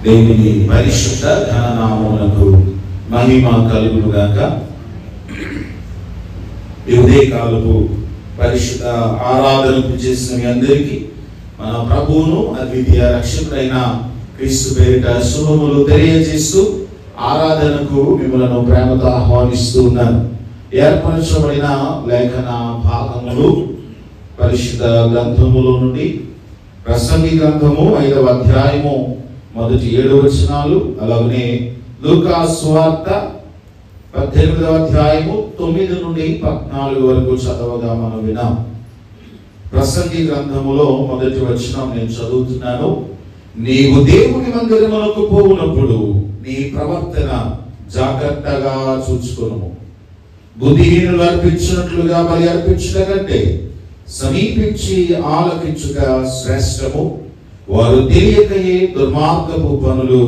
దేవుని పరిశుద్ధ ఘననామమునకు మహిమ కలుగును గాక. ఈ ఉదయకాలపు పరిశుద్ధ ఆరాధనకు చేసిన మీ అందరికీ మన ప్రభువును అద్వితీయ రక్షకుడైన క్రీస్తు పేరిట శుభములు తెలియజేస్తూ ఆరాధనకు మిమ్మల్ని ప్రేమతో ఆహ్వానిస్తూ ఉన్నాను. ఏర్పరచబడిన లేఖన భాగములు పరిశుద్ధ గ్రంథములో నుండి ప్రసంగి గ్రంథము 5వ అధ్యాయము మొదటి 7 వచనాలు, అలాగనే లూకా సువార్త 18వ అధ్యాయము 9 నుండి 14 వరకు చదవగా మనం విన్నాం. ప్రసంగి గ్రంథములో మొదటి వచనం నేను చదువుతున్నాను. నీవు దేవుని మందిరమునకు పోవునప్పుడు నీ ప్రవర్తన జాగ్రత్తగా చూచుకొనుము. బుద్ధిహీనులు అర్పించినట్లుగా బలి అర్పించుట కంటే సమీపించి ఆలకించుట శ్రేష్టము. వారు తెలియకయే దుర్మార్గపు పనులు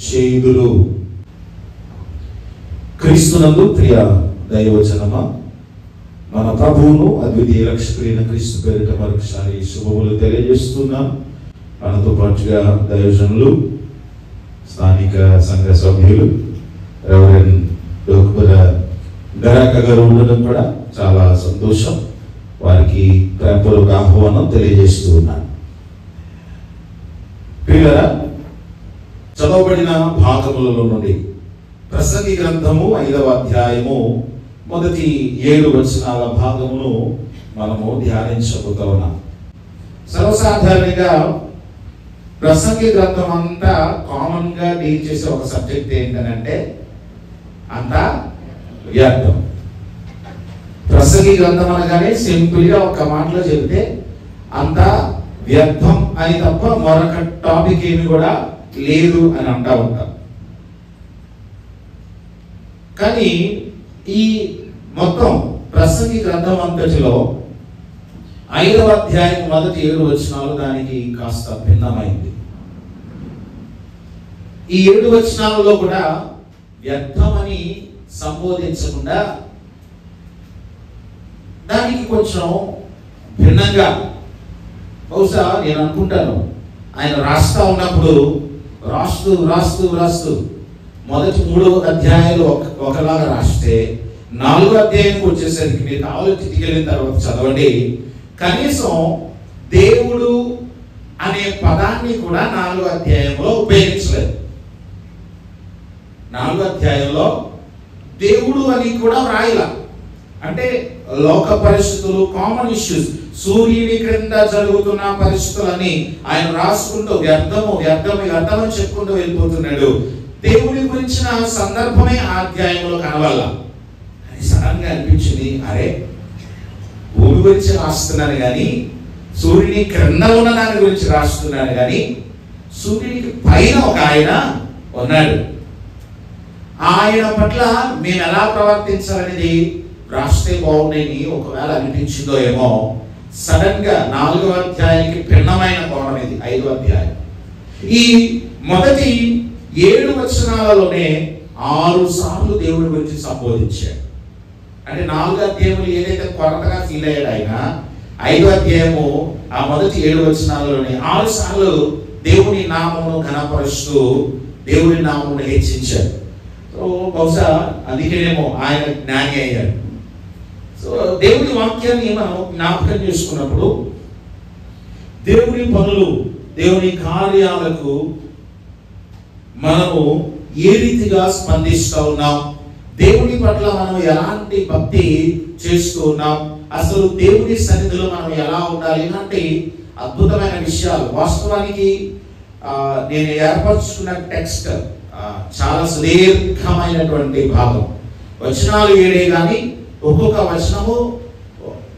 చేయుదురు. క్రీస్తునందు ప్రియ దైవజనమా, మన ప్రభువును అద్వితీయ రక్షకుడైన క్రీస్తు పేరిట మరొకసారి శుభములు తెలియజేస్తున్నాం. మనతో పాటుగా దైవజనులు, స్థానిక సంఘ సభ్యులు రెవరెండ్ డోక్బుర గరాక గారు ఉండడం కూడా చాలా సంతోషం. వారికి ప్రేమపూర్వక ఆహ్వానం తెలియజేస్తూ ఉన్నాను. ప్రియులారా, చదవబడిన భాగములలో నుండి ప్రసంగి గ్రంథము 5వ అధ్యాయము మొదటి 7 వచనాల భాగమును మనము ధ్యానించబోతూ ఉన్నాం. సర్వసాధారణంగా ప్రసంగి గ్రంథం అంతా కామన్ గా డీల్ చేసే ఒక సబ్జెక్ట్ ఏంటంటే అంతా వ్యర్థం. ప్రసంగి గ్రంథం అనగానే సింపుల్ గా ఒక మాటలో చెబితే అంతా వ్యర్థం అని తప్ప మరొక టాపిక్ ఏమి కూడా లేదు అని అంటా ఉంటాం. కానీ ఈ మొత్తం ప్రసంగి గ్రంథం అంతటిలో 5వ అధ్యాయం మొదటి 7 వచనాలు దానికి కాస్త భిన్నమైంది. ఈ 7 వచనాలలో కూడా వ్యర్థమని సంబోధించకుండా దానికి కొంచెం భిన్నంగా, బహుశా నేను అనుకుంటాను ఆయన రాస్తా ఉన్నప్పుడు రాస్తూ రాస్తూ రాస్తూ మొదటి 3 అధ్యాయాలు ఒకలాగా రాస్తే 4వ అధ్యాయానికి వచ్చేసరికి మీరు కావాలి తిరిగిన తర్వాత చదవండి, కనీసం దేవుడు అనే పదాన్ని కూడా 4వ అధ్యాయంలో ఉపయోగించలేదు. 4వ అధ్యాయంలో దేవుడు అని కూడా వ్రాయలా. అంటే లోక పరిస్థితులు, కామన్ ఇష్యూస్, సూర్యుని క్రింద జరుగుతున్న పరిస్థితులని ఆయన రాసుకుంటూ వ్యర్థము వ్యర్థము వ్యర్థం అని చెప్పుకుంటూ వెళ్ళిపోతున్నాడు. దేవుని గురించిన సందర్భమే ఆ అధ్యాయంలో కనవల్ల. అని సడన్ గా అనిపించింది, అరే భూమి గురించి రాస్తున్నాను కానీ సూర్యుని క్రింద ఉన్న దాని గురించి రాస్తున్నాను కానీ సూర్యునికి పైన ఒక ఆయన ఉన్నాడు. ఆయన పట్ల మేము ఎలా ప్రవర్తించాలనేది రాస్తే బాగుండేని ఒకవేళ అనిపించిందో ఏమో. సడన్ గా 4వ అధ్యాయానికి భిన్నమైన కోణం ఇది 5వ అధ్యాయం. ఈ మొదటి 7 వచనాలలోనే 6 సార్లు దేవుడి గురించి సంబోధించాడు. అంటే 4వ అధ్యాయములు ఏదైతే కొరతగా ఫీల్ అయ్యాడు ఆయన, 5వ అధ్యాయము ఆ మొదటి 7 వచనాలలోనే 6 సార్లు దేవుని నామమును ఘనపరుస్తూ దేవుని నామమును హెచ్చించాడు. సో బహుశా అందుకేనేమో ఆయన జ్ఞాని అయ్యాడు. సో దేవుని వాక్యాన్ని మనం జ్ఞాపకం చేసుకున్నప్పుడు దేవుని పనులు, దేవుని కార్యాలకు మనము ఏ రీతిగా స్పందిస్తూ ఉన్నాం, దేవుని పట్ల మనం ఎలాంటి భక్తి చేస్తూ ఉన్నాం, అసలు దేవుని సన్నిధిలో మనం ఎలా ఉండాలి, ఇలాంటి అద్భుతమైన విషయాలు. వాస్తవానికి నేను ఏర్పరచుకున్న టెక్స్ట్ చాలా సుదీర్ఘమైనటువంటి భాగం. వచనాలు 7 కానీ ఒక్కొక్క వచనము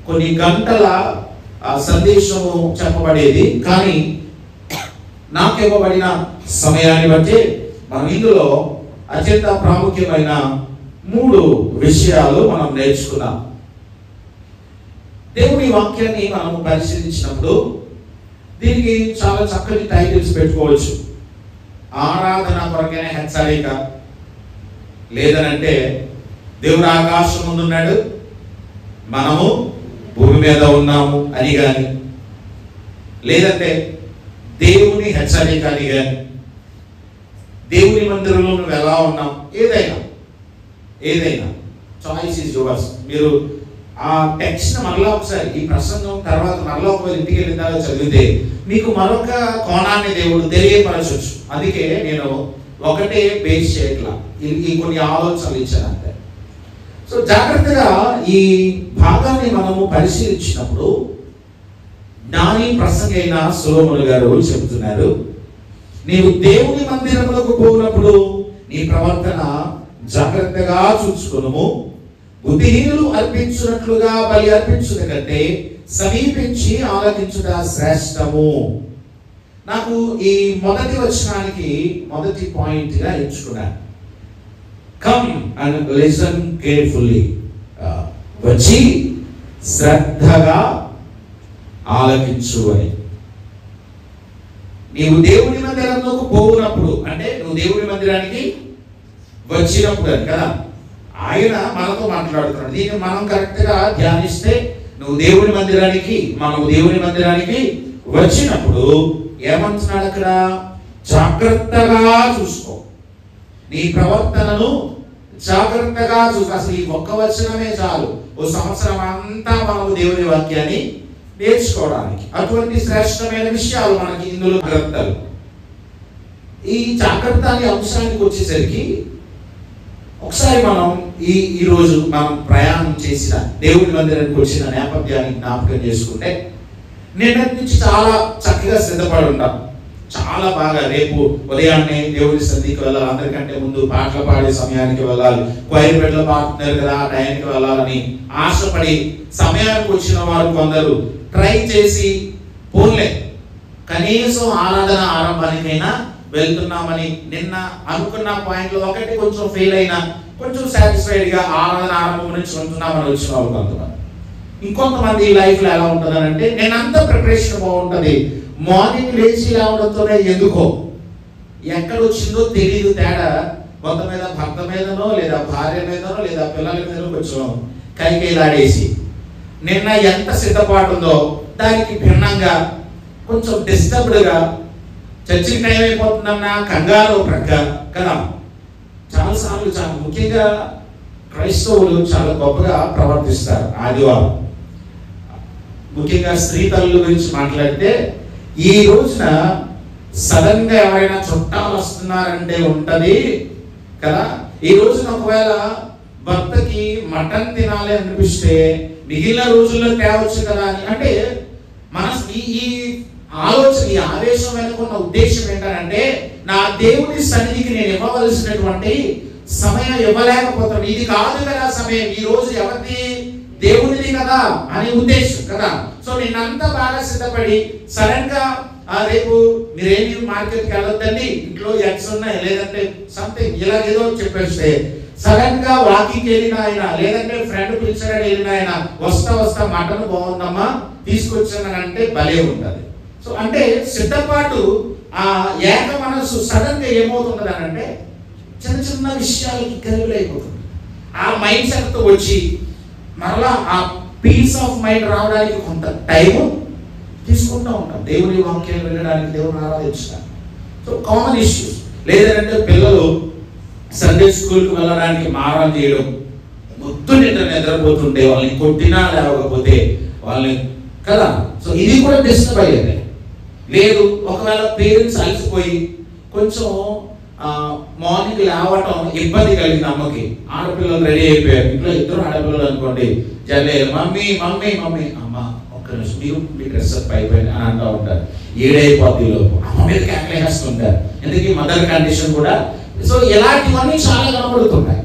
కొన్ని గంటల సందేశము చెప్పబడేది. కానీ నాకు ఇవ్వబడిన సమయాన్ని బట్టి మనం ఇందులో అత్యంత ప్రాముఖ్యమైన 3 విషయాలు మనం నేర్చుకున్నాం. దేవుని వాక్యాన్ని మనం పరిశీలించినప్పుడు దీనికి చాలా చక్కటి టైటిల్స్ పెట్టుకోవచ్చు. ఆరాధన కొరకైన హెచ్చరిక, లేదనంటే దేవుడు ఆకాశం ముందున్నాడు, మనము భూమి మీద ఉన్నాము అని కానీ, లేదంటే దేవుని హెచ్చరిక అని కానీ, దేవుని మందిరంలో నువ్వు ఎలా ఉన్నావు, ఏదైనా చాయిస్ ఈజ్ యువర్స్. మీరు ఆ టెక్స్ట్ మరలా ఒకసారి ఈ ప్రసంగం తర్వాత మరలా ఒకవేళ ఇంటికి వెళ్ళిన తర్వాత చదివితే మీకు మరొక కోణాన్ని దేవుడు తెలియపరచవచ్చు. అందుకే నేను ఒకటే బేస్ చేయట్లా, ఈ కొన్ని ఆలోచనలు ఇచ్చాను అంతే. సో జాగ్రత్తగా ఈ భాగాన్ని మనము పరిశీలించినప్పుడు జ్ఞాని ప్రసంగైన సొలొమోను గారు చెబుతున్నారు, నీవు దేవుని మందిరములకు పోయినప్పుడు నీ ప్రవర్తన జాగ్రత్తగా చూసుకొనుము. బుద్ధిహీనులు అర్పించున్నట్లుగా బలి అర్పించుట కంటే సమీపించి ఆలకించుట శ్రేష్టము. నాకు ఈ మొదటి వచనానికి మొదటి పాయింట్ గా ఎంచుకున్నాను. కమ్ అండ్ లిసన్ కేర్ఫుల్లీ, వచ్చి శ్రద్ధగా ఆలకించు అని. నీవు దేవుని మందిరంలోకి పోవునప్పుడు అంటే నువ్వు దేవుని మందిరానికి వచ్చినప్పుడు అని కదా ఆయన మనతో మాట్లాడుతున్నాడు. దీన్ని మనం కరెక్ట్ గా ధ్యానిస్తే మనము దేవుని మందిరానికి వచ్చినప్పుడు ఏమంటున్నాడు అక్కడ, జాగ్రత్తగా చూసుకో, నీ ప్రవర్తనను జాగ్రత్తగా చూసుకో. అసలు ఈ ఒక్క వచనమే చాలు ఓ సంవత్సరం అంతా మనము దేవుని వాక్యాన్ని నేర్చుకోవడానికి. అటువంటి శ్రేష్టమైన విషయాలు మనకి ఇందులో జాగ్రత్తలు. ఈ జాగ్రత్త అనే అంశానికి వచ్చేసరికి ఒకసారి మనం ఈ రోజు మనం ప్రయాణం చేసిన దేవుని మందిరానికి వచ్చిన నేపథ్యాన్ని జ్ఞాపకం చేసుకుంటే, నిన్నటి నుంచి చాలా చక్కగా సిద్ధపడి ఉంటాం. చాలా బాగా రేపు ఉదయాన్నే దేవుని సన్నిధికి వెళ్ళాలి, అందరికంటే ముందు పాటలు పాడే సమయానికి వెళ్ళాలి, క్వైర్ బిడ్డలు పాడుతున్నారు కదా ఆ టైంకి వెళ్ళాలని ఆశపడి సమయానికి వచ్చిన వారు కొందరు ట్రై చేసి పోన్లే కనీసం ఆరాధన ఆరంభానికైనా వెళ్తున్నామని నిన్న అనుకున్న పాయింట్లో ఒకటి కొంచెం ఫెయిల్ అయినా కొంచెం సాటిస్ఫైడ్ గా ఆరాధన ఆరంభం నుంచి ఉంటున్నామని వచ్చిన వాళ్ళు కొంతమంది. ఇంకొంతమంది లైఫ్ లో ఎలా ఉంటుందని అంటే, నేనంతా ప్రిపరేషన్ బాగుంటది, మార్నింగ్ లేచి రావడంతోనే ఎందుకో ఎక్కడ వచ్చిందో తెలియదు తేడా, కొంత మీద భర్త మీదనో లేదా భార్య మీదనో లేదా పిల్లల మీదనో కొంచెం కైకేలాడేసి నిన్న ఎంత సిద్ధపాటు ఉందో దానికి భిన్నంగా కొంచెం డిస్టర్బ్డ్గా చర్చికి టైం అయిపోతుందన్న కంగారు ప్రక్క కదా. చాలాసార్లు చాలా ముఖ్యంగా క్రైస్తవులు చాలా గొప్పగా ప్రవర్తిస్తారు. ఆదివారం ముఖ్యంగా స్త్రీ తల్లుల గురించి మాట్లాడితే, ఈ రోజున సడన్ గా ఎవరైనా చుట్టాలు వస్తున్నారంటే ఉంటది కదా. ఈ రోజున ఒకవేళ భర్తకి మటన్ తినాలి అనిపిస్తే మిగిలిన రోజుల్లో తేవచ్చు కదా అని, అంటే మన ఈ ఆలోచన ఈ ఆవేశం వెనుకున్న ఉద్దేశం ఏంటంటే, నా దేవుని సన్నిధికి నేను ఇవ్వవలసినటువంటి సమయం ఇవ్వలేకపోతాను, ఇది కాదు కదా సమయం, ఈ రోజు ఎవరిది దేవునిది కదా అనే ఉద్దేశం కదా. సో నేనంతా బాగా సిద్ధపడి సడన్ గా రేపు మీరేమి మార్కెట్కి వెళ్ళొద్దండి, ఇంట్లో ఎగ్స్ ఉన్నాయి లేదంటే సంథింగ్ ఇలాగేదో చెప్పేస్తే, సడన్ గా వాకింగ్ వెళ్ళిన ఆయన లేదంటే ఫ్రెండ్ పిలిచారని వెళ్ళిన ఆయన వస్తా మటన్ బాగుందమ్మా తీసుకొచ్చానంటే భలే ఉంటది. సో అంటే సిద్ధపాటు ఆ ఏక మనసు సడన్ గా ఏమవుతున్నది అని అంటే చిన్న చిన్న విషయాలకి గరిబులైపోతుంది. ఆ మైండ్ సెట్ తో వచ్చి మరలా ఆ పీస్ ఆఫ్ మైండ్ రావడానికి కొంత టైం తీసుకుంటూ ఉంటాం దేవుని వాక్యాలు వెళ్ళడానికి, దేవుని ఆరాధించడానికి. So common issues. లేదంటే పిల్లలు సండే స్కూల్కి వెళ్ళడానికి మారం చేయడం, మొత్తం నిద్రపోతుంటే వాళ్ళని కొట్టినా లేకపోతే వాళ్ళని కదా. సో ఇది కూడా డిస్టర్బ్ అయ్యేది. లేదు ఒకవేళ పేరెంట్స్ అలసిపోయి కొంచెం మార్నింగ్ లేవటం ఇబ్బంది కలిగిన అమ్మకి, ఆడపిల్లలు రెడీ అయిపోయారు, ఇంట్లో ఇద్దరు ఆడపిల్లలు అనుకోండి, జల్లే మమ్మీ మమ్మీ మమ్మీ, అమ్మ ఒక్క నిమిషం మీ డ్రెస్ అప్ అయిపోయింది అని అంటూ ఉంటారు. ఏడైపోద్ది లోపు అమ్మ మీద కేకలేస్తుంటారు, ఎందుకు మదర్ కండిషన్ కూడా. సో ఇలాంటివన్నీ చాలా కనబడుతున్నాయి.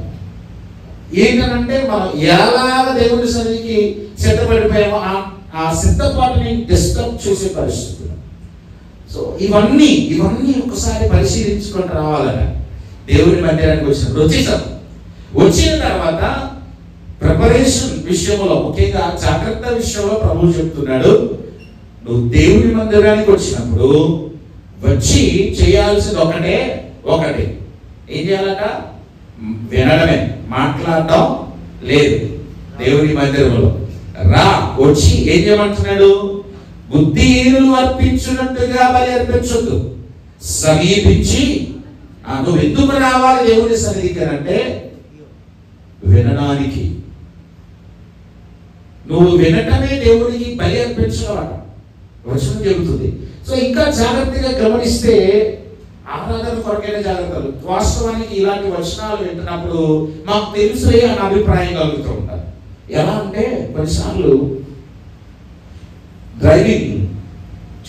ఏంటంటే మనం ఎలాగ దేవుడి సన్నిధికి సిద్ధపడిపోయామో ఆ సిద్ధపాటుని డిస్టర్బ్ చేసే పరిస్థితులు. సో ఇవన్నీ ఒకసారి పరిశీలించుకొని రావాలని దేవుని మందిరానికి వచ్చిన తర్వాత ప్రిపరేషన్ విషయంలో, ముఖ్యంగా జాగ్రత్త విషయంలో ప్రభువు చెప్తున్నాడు, నువ్వు దేవుని మందిరానికి వచ్చినప్పుడు వచ్చి చేయాల్సింది ఒకటి ఏం చేయాలట, వినడమే, మాట్లాడటం లేదు. దేవుని మందిరంలో వచ్చి ఏం చేయమంటున్నాడు, బుద్ధిహీనులు అర్పించున్నట్టుగా బలి అర్పించొద్దు, సమీపించి నువ్వు ఎందుకు రావాలి దేవుని సన్నిధికి అంటే వినడానికి. నువ్వు వినటమే దేవుడికి బలి అర్పించడం వచనం చెబుతుంది. సో ఇంకా జాగ్రత్తగా గమనిస్తే ఆరాధన కొరకైన జాగ్రత్తలు. వాస్తవానికి ఇలాంటి వచనాలు వింటున్నప్పుడు మాకు తెలుసులే అన్న అభిప్రాయం కలుగుతూ ఉంటారు. ఎలా అంటే కొన్నిసార్లు డ్రైవింగ్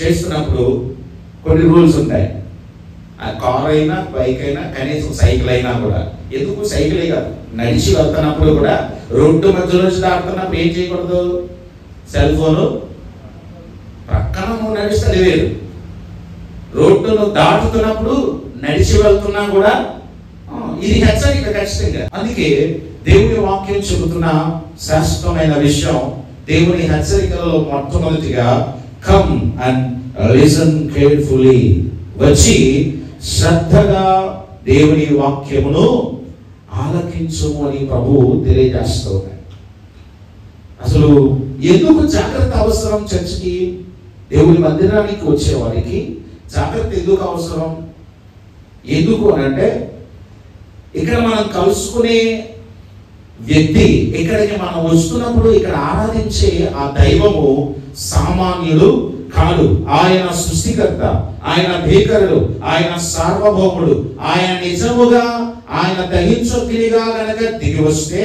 చేస్తున్నప్పుడు కొన్ని రూల్స్ ఉంటాయి. ఆ కార్ అయినా బైక్ అయినా కనీసం సైకిల్ అయినా కూడా, ఎందుకు సైకిలే కాదు, నడిచి వెళ్తున్నప్పుడు కూడా రోడ్డు మధ్యలోంచి దాటుతున్నప్పుడు ఏం చేయకూడదు, సెల్ ఫోను పక్కన నువ్వు నడిస్తే వేరు, రోడ్డును దాటుతున్నప్పుడు నడిచి వెళ్తున్నా కూడా ఇది హెచ్చరిక ఖచ్చితంగా. అందుకే దేవుని వాక్యం చెబుతున్న శాశ్వతమైన విషయం, దేవుని హెచ్చరికలలో మొట్టమొదటిగా కమ్ అండ్ లిసన్ కేర్ఫుల్లీ, వచ్చి శ్రద్ధగా దేవుని వాక్యమును ఆలకించుము అని ప్రభువు తెలియజేస్తూ ఉన్నాడు. అసలు ఎందుకు జాగ్రత్త అవసరం? చర్చికి దేవుని మందిరానికి వచ్చే వారికి జాగ్రత్త ఎందుకు అవసరం? ఎందుకు అని అంటే ఇక్కడ మనం కలుసుకునే వ్యక్తి, ఇక్కడికి మనం వస్తున్నప్పుడు ఇక్కడ ఆరాధించే ఆ దైవము సామాన్యుడు కాదు. ఆయన సృష్టికర్త, ఆయన భీకరుడు, ఆయన సార్వభౌముడు. ఆయన నిజముగా ఆయన దహించొక్కిలిగా గనక దిగి వస్తే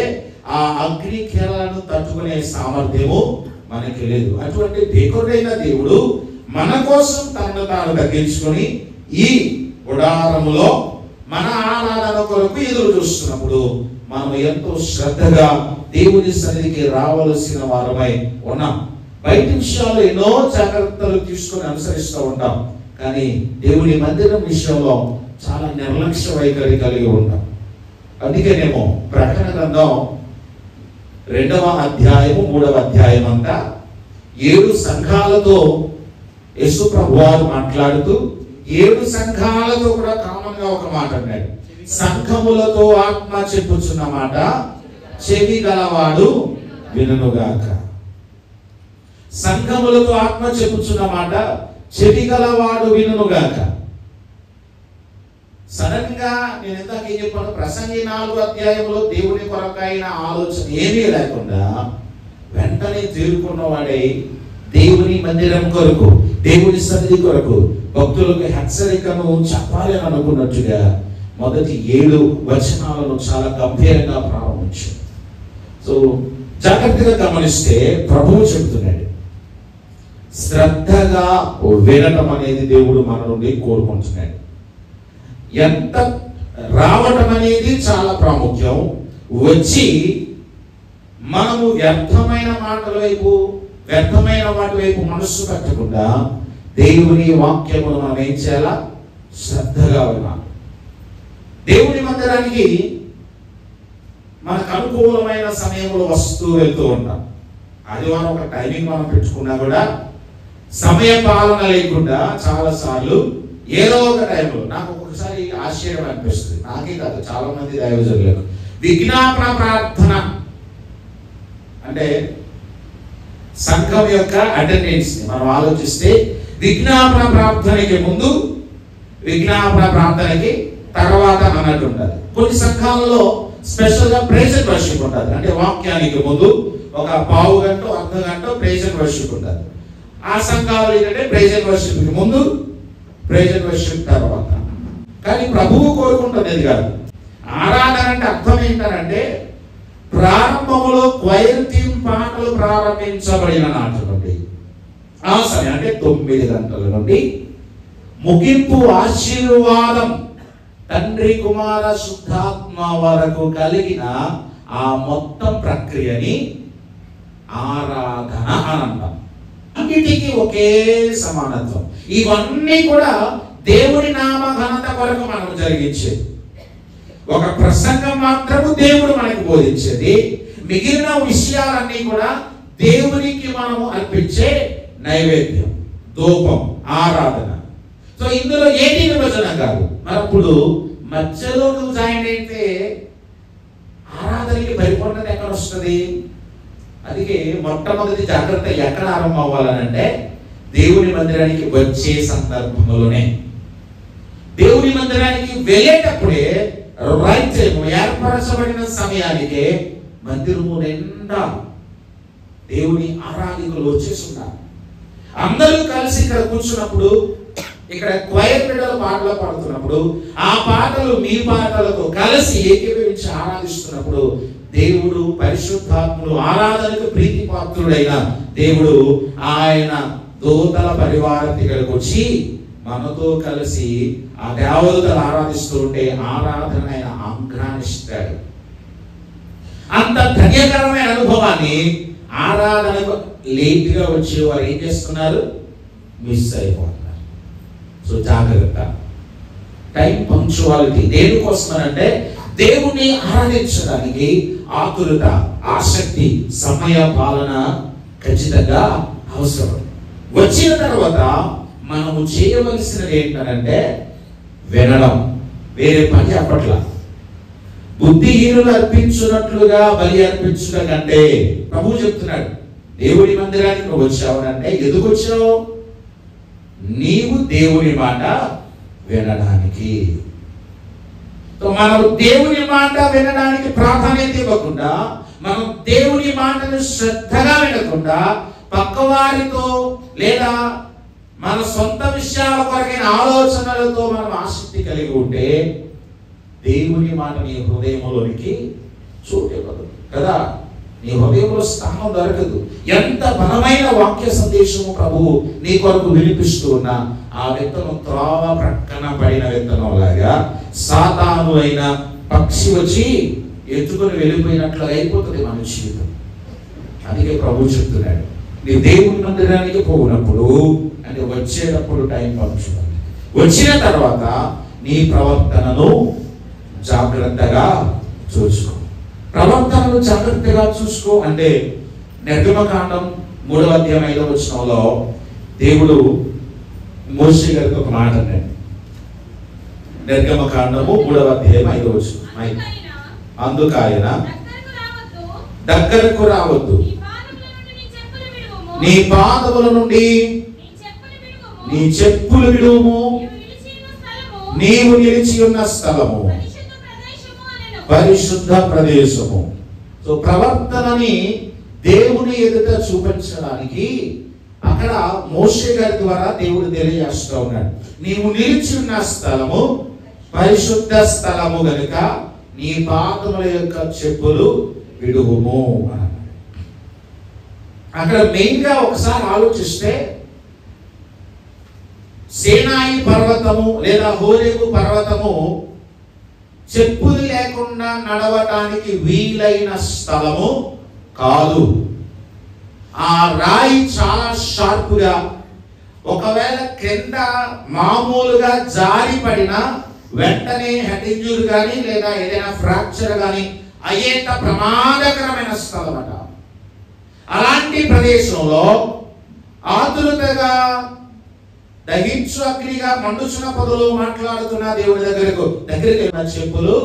ఆ అగ్ని కేరళను తట్టుకునే సామర్థ్యము మనకి లేదు. అటువంటి భీకరుడైన దేవుడు మన కోసం తనను తాను తగ్గించుకొని ఈ గుడారములో మన ఆరాధన కొరకు ఎదురు చూస్తున్నప్పుడు మనం ఎంతో శ్రద్ధగా దేవుని సన్నిధికి రావలసిన వారమై ఉన్నాం. బయట విషయాల్లో ఎన్నో జాగ్రత్తలు తీసుకొని అనుసరిస్తూ ఉంటాం, కానీ దేవుని మందిరం విషయంలో చాలా నిర్లక్ష్య వైఖరి కలిగి ఉంటాం. అందుకేనేమో ప్రకటన గ్రంథం 2వ అధ్యాయము 3వ అధ్యాయం అంతా 7 సంఘాలతో యేసు ప్రభువారు మాట్లాడుతూ 7 సంఘాలతో కూడా కామన్ గా ఒక మాట అన్నాడు. సంఘములతో ఆత్మ చెప్పుచున్న మాట చెవి గలవాడు వినుగాక. సంఘములతో ఆత్మ చెప్పుచున్న మాట చెవి గలవాడు వినుగాక. సడన్ గా నేను ఇందాక ఏం చెప్పాను, ప్రసంగి 4వ అధ్యాయంలో దేవుని కొరకైన ఆలోచన ఏమీ లేకుండా వెంటనే తేరుకున్నవాడై దేవుని మందిరం కొరకు, దేవుని సన్నిధి కొరకు భక్తులకు హెచ్చరికను చెప్పాలి అని అనుకున్నట్టుగా మొదటి 7 వచనాలను చాలా గంభీరంగా ప్రారంభించారు. సో జాగ్రత్తగా గమనిస్తే ప్రభువు చెబుతున్నాడు, శ్రద్ధగా వినటం అనేది దేవుడు మన నుండి కోరుకుంటున్నాడు. ఎంత రావటం అనేది చాలా ప్రాముఖ్యం. వచ్చి మనము వ్యర్థమైన మాటల వైపు, వ్యర్థమైన వాటి వైపు మనస్సు పెట్టకుండా దేవుని వాక్యమును మనం ఏం చేయాలా? శ్రద్ధగా వినాలి. దేవుని మందిరానికి మనకు అనుకూలమైన సమయంలో వస్తూ వెళ్తూ ఉంటాం. ఆదివారం ఒక టైమింగ్ మనం పెట్టుకున్నా కూడా సమయ పాలన లేకుండా చాలా సార్లు ఏదో ఒక టైంలో, నాకు ఒకసారి ఆశ్చర్యం అనిపిస్తుంది, నాకే కాదు చాలా మంది దైవజనులకు, విజ్ఞాపన ప్రార్థన అంటే సంఘం యొక్క అటెండెన్స్ ని మనం ఆలోచిస్తే విజ్ఞాపన ప్రార్థనకి ముందు, విజ్ఞాపన ప్రార్థనకి తర్వాత అన్నట్టు ఉంటుంది. కొన్ని సంఘాలలో స్పెషల్ గా ప్రైజ్ అండ్ వర్షిప్ ఉంటుంది. అంటే వాక్యానికి ముందు ఒక పావు గంట, అర్ధ గంట ప్రైజ్ అండ్ వర్షిప్ ఉంటుంది. ఆ సంఘాలు ఏంటంటే ప్రైజ్ అండ్ వర్షిప్ కి ముందు, ప్రైజ్ అండ్ వర్షిప్ తర్వాత. కానీ ప్రభువు కోరుకుంటున్నది కాదు. ఆరాధన అంటే అర్థం ఏంటంటే ప్రారంభములో క్వైర్ టీమ్ పాటలు ప్రారంభించబడిన నాటి నుండి ఆ సమయం అంటే 9 గంటల నుండి ముగింపు ఆశీర్వాదం తండ్రి కుమార శుద్ధాత్మ వరకు కలిగిన ఆ మొత్తం ప్రక్రియని ఆరాధన అని అంటాం. అన్నిటికీ ఒకే సమానత్వం. ఇవన్నీ కూడా దేవుడి నామ ఘనత కొరకు మనం జరిగించేది. ఒక ప్రసంగం మాత్రము దేవుడు మనకు బోధించేది, మిగిలిన విషయాలన్నీ కూడా దేవునికి మనము అర్పించే నైవేద్యం, ధూపం, ఆరాధన. సో ఇందులో ఏది విభజన కాదు. మరప్పుడు మధ్యలో నువ్వు జాయిన్ అయితే ఆరాధనకి పరిపూర్ణత ఎక్కడ వస్తుంది? అందుకే మొట్టమొదటి జాగ్రత్త ఎక్కడ ఆరంభం అవ్వాలనంటే దేవుని మందిరానికి వచ్చే సందర్భంలోనే. దేవుని మందిరానికి వెళ్ళేటప్పుడే రైట్ టైం, ఏర్పరచబడిన సమయానికే మందిరము నిండా దేవుని ఆరాధికులు వచ్చేస్తున్నారు. అందరూ కలిసి ఇక్కడ కూర్చున్నప్పుడు, ఇక్కడ క్వైర్ బిడ్డలు పాటలు పాడుతున్నప్పుడు, ఆ పాటలు మీ పాటలతో కలిసి ఏకీభవించి ఆరాధిస్తున్నప్పుడు దేవుడు పరిశుద్ధాత్ముడు, ఆరాధనకు ప్రీతి పాత్రుడైన దేవుడు ఆయన దూతల పరివారం ఇక్కడికి వచ్చి మనతో కలిసి ఆ దేవతలు ఆరాధిస్తూ ఉంటే ఆరాధన ఆయన ఆగ్రానిస్తాడు. అంత ధన్యకరమైన అనుభవాన్ని ఆరాధనకు లేట్గా వచ్చేవారు ఏం చేస్తున్నారు? మిస్ అయిపోతున్నారు. సో జాగ్రత్త. టైం పంక్చువాలిటీ దేనికోసమనంటే దేవుణ్ణి ఆరాధించడానికి ఆతురత, ఆసక్తి, సమయ పాలన ఖచ్చితంగా అవసరం. వచ్చిన తర్వాత మనము చేయవలసినది ఏంటంటే వినడం, వేరే పని అప్పట్ల. బుద్ధిహీనులు అర్పించున్నట్లుగా బలి అర్పించడం కంటే ప్రభు చెప్తున్నాడు, దేవుడి మందిరానికి నువ్వు వచ్చావునంటే ఎందుకు వచ్చావు? నీవు దేవుని మాట వినడానికి. మనం దేవుని మాట వినడానికి ప్రాధాన్యత ఇవ్వకుండా, మనం దేవుని మాటను శ్రద్ధగా వినకుండా పక్కవారితో లేదా మన సొంత విషయాల కొరకైన ఆలోచనలతో మనం ఆసక్తి కలిగి ఉంటే దేవుని మాట నీ హృదయంలోనికి చోటు ఇవ్వదు కదా, నీ హృదయంలో స్థానం దొరకదు. ఎంత బలమైన వాక్య సందేశము ప్రభువు నీ కొరకు వినిపిస్తూ ఉన్నా ఆ విత్తనం త్రోవ ప్రక్కన పడిన విత్తనం లాగా సాతాను అయిన పక్షి వచ్చి ఎత్తుకొని వెళ్ళిపోయినట్లుగా అయిపోతుంది మన జీవితం. అందుకే ప్రభు చెప్తున్నాడు, నీ దేవుని మందిరానికి పోయినప్పుడు అంటే వచ్చేటప్పుడు టైం పంచుకోవాలి. వచ్చిన తర్వాత నీ ప్రవర్తనను జాగ్రత్తగా చూసుకో. ప్రవర్తనను జాగ్రత్తగా చూసుకో అంటే నిర్గమకాండం 3వ అధ్యాయం 5వ వచనంలో దేవుడు మోషే గారికి ఒక మాట అన్నాడు. నిర్గమకాండము 3వ అధ్యాయం 5వ వచనం, అందుకాయన దగ్గరకు రావద్దు, నీ పాదముల నుండి నీ చెప్పులు విడువుము, నీవు నిలిచి ఉన్న స్థలము పరిశుద్ధ ప్రదేశము. సో ప్రవర్తనని దేవుని ఎదుట చూపించడానికి అక్కడ మోషే గారి ద్వారా దేవుడు తెలియజేస్తూ ఉన్నాడు. నీవు నిలిచి ఉన్న స్థలము పరిశుద్ధ స్థలము గనుక నీ పాదముల యొక్క చెప్పులు విడువుము అని. అక్కడ మెయిన్ గా ఒకసారి ఆలోచిస్తే సేనాయి పర్వతము లేదా హోరేబు పర్వతము చెప్పులు లేకుండా నడవటానికి వీలైన స్థలము కాదు. ఆ రాయి చాలా షార్పుగా, ఒకవేళ కింద మామూలుగా జారి పడిన వెంటనే హెడ్ ఇంజూరీ కానీ లేదా ఏదైనా ఫ్రాక్చర్ కానీ అయ్యేంత ప్రమాదకరమైన స్థలం అట. అలాంటి ప్రదేశంలో ఆతురతగా దహించు అగ్నిగా మండుచున్న పొదలు మాట్లాడుతున్న దేవుడి దగ్గరికి చెప్పులు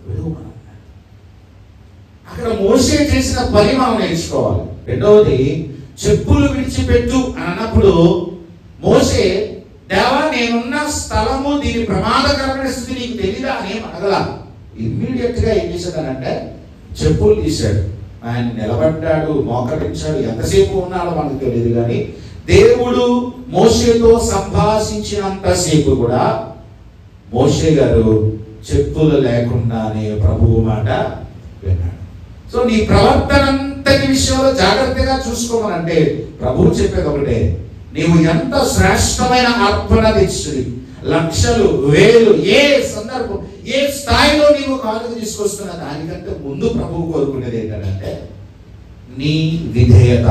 విడువమన్నాడు. అక్కడ మోషే చేసిన పని మనం నేర్చుకోవాలి. రెండవది, చెప్పులు విడిచిపెట్టు అని అన్నప్పుడు మోషే, దేవా నేనున్న స్థలము దీని ప్రమాదకరమైన స్థితి నీకు తెలీదా అని అడగల. ఇమ్మీడియట్ గా ఏం చేశాడనంటే చెప్పులు తీశాడు. ఆయన నిలబడ్డాడు, మోకరించాడు. ఎంతసేపు ఉన్నాడో మనకు తెలియదు కానీ దేవుడు మోషేతో సంభాషించినంతసేపు కూడా మోషే గారు చెప్పులు లేకుండానే ప్రభువు మాట విన్నాడు. సో నీ ప్రవర్తన అంతటి విషయంలో జాగ్రత్తగా చూసుకోమనంటే ప్రభువు చెప్పేది ఒకటే, నీవు ఎంత శ్రేష్టమైన అర్పణ తెచ్చుడి, లక్షలు వేలు ఏ సందర్భం ఏ స్థాయిలో నీవు కానుక తీసుకొస్తున్నా దానికంటే ముందు ప్రభువు కోరుకునేది ఏంటంటే నీ విధేయత,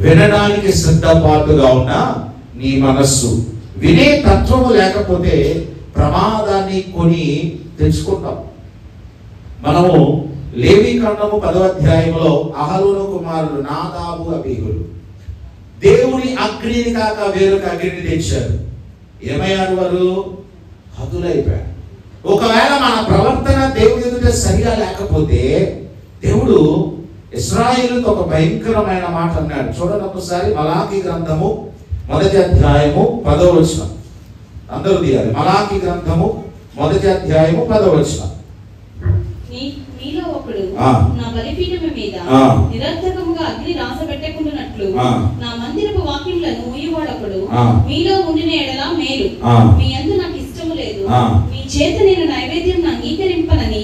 వినడానికి సిద్ధపాటుగా ఉన్న నీ మనస్సు. వినే తత్వము లేకపోతే ప్రమాదాన్ని కొని తెచ్చుకుంటాం. మనము లేవీకాండము 10వ అధ్యాయంలో అహరోను కుమారులు నాదాబు అబీహులు దేవుని అగ్నిని కాక వేరొక అగ్నిని తెచ్చారు. ఏమయ్యారు వారు? హతులైపోయారు. ఒకవేళ మన ప్రవర్తన దేవుని ఎదుట సరిగా లేకపోతే దేవుడు ఇశ్రాయేలుతో ఒక భయంకరమైన మాట అన్నాడు. చూడండి ఒకసారి మలాకి గ్రంథము 1వ అధ్యాయము 10వ వచనం. అందరూ తీయాలి. మలాకి గ్రంథము 1వ అధ్యాయము 10వ వచనం. మీలో ఒకడు నా బలిపీఠము మీద నిరర్థకముగా అగ్ని రాసబెట్టకుండానట్లు నా మందిరపు వాక్యములను మూయవాడొకడు మీలో ఉండిన ఎడల మేలు. మీ యందు నాకు ఇష్టము లేదు. మీ చేత నేను నైవేద్యం అంగీకరింపనని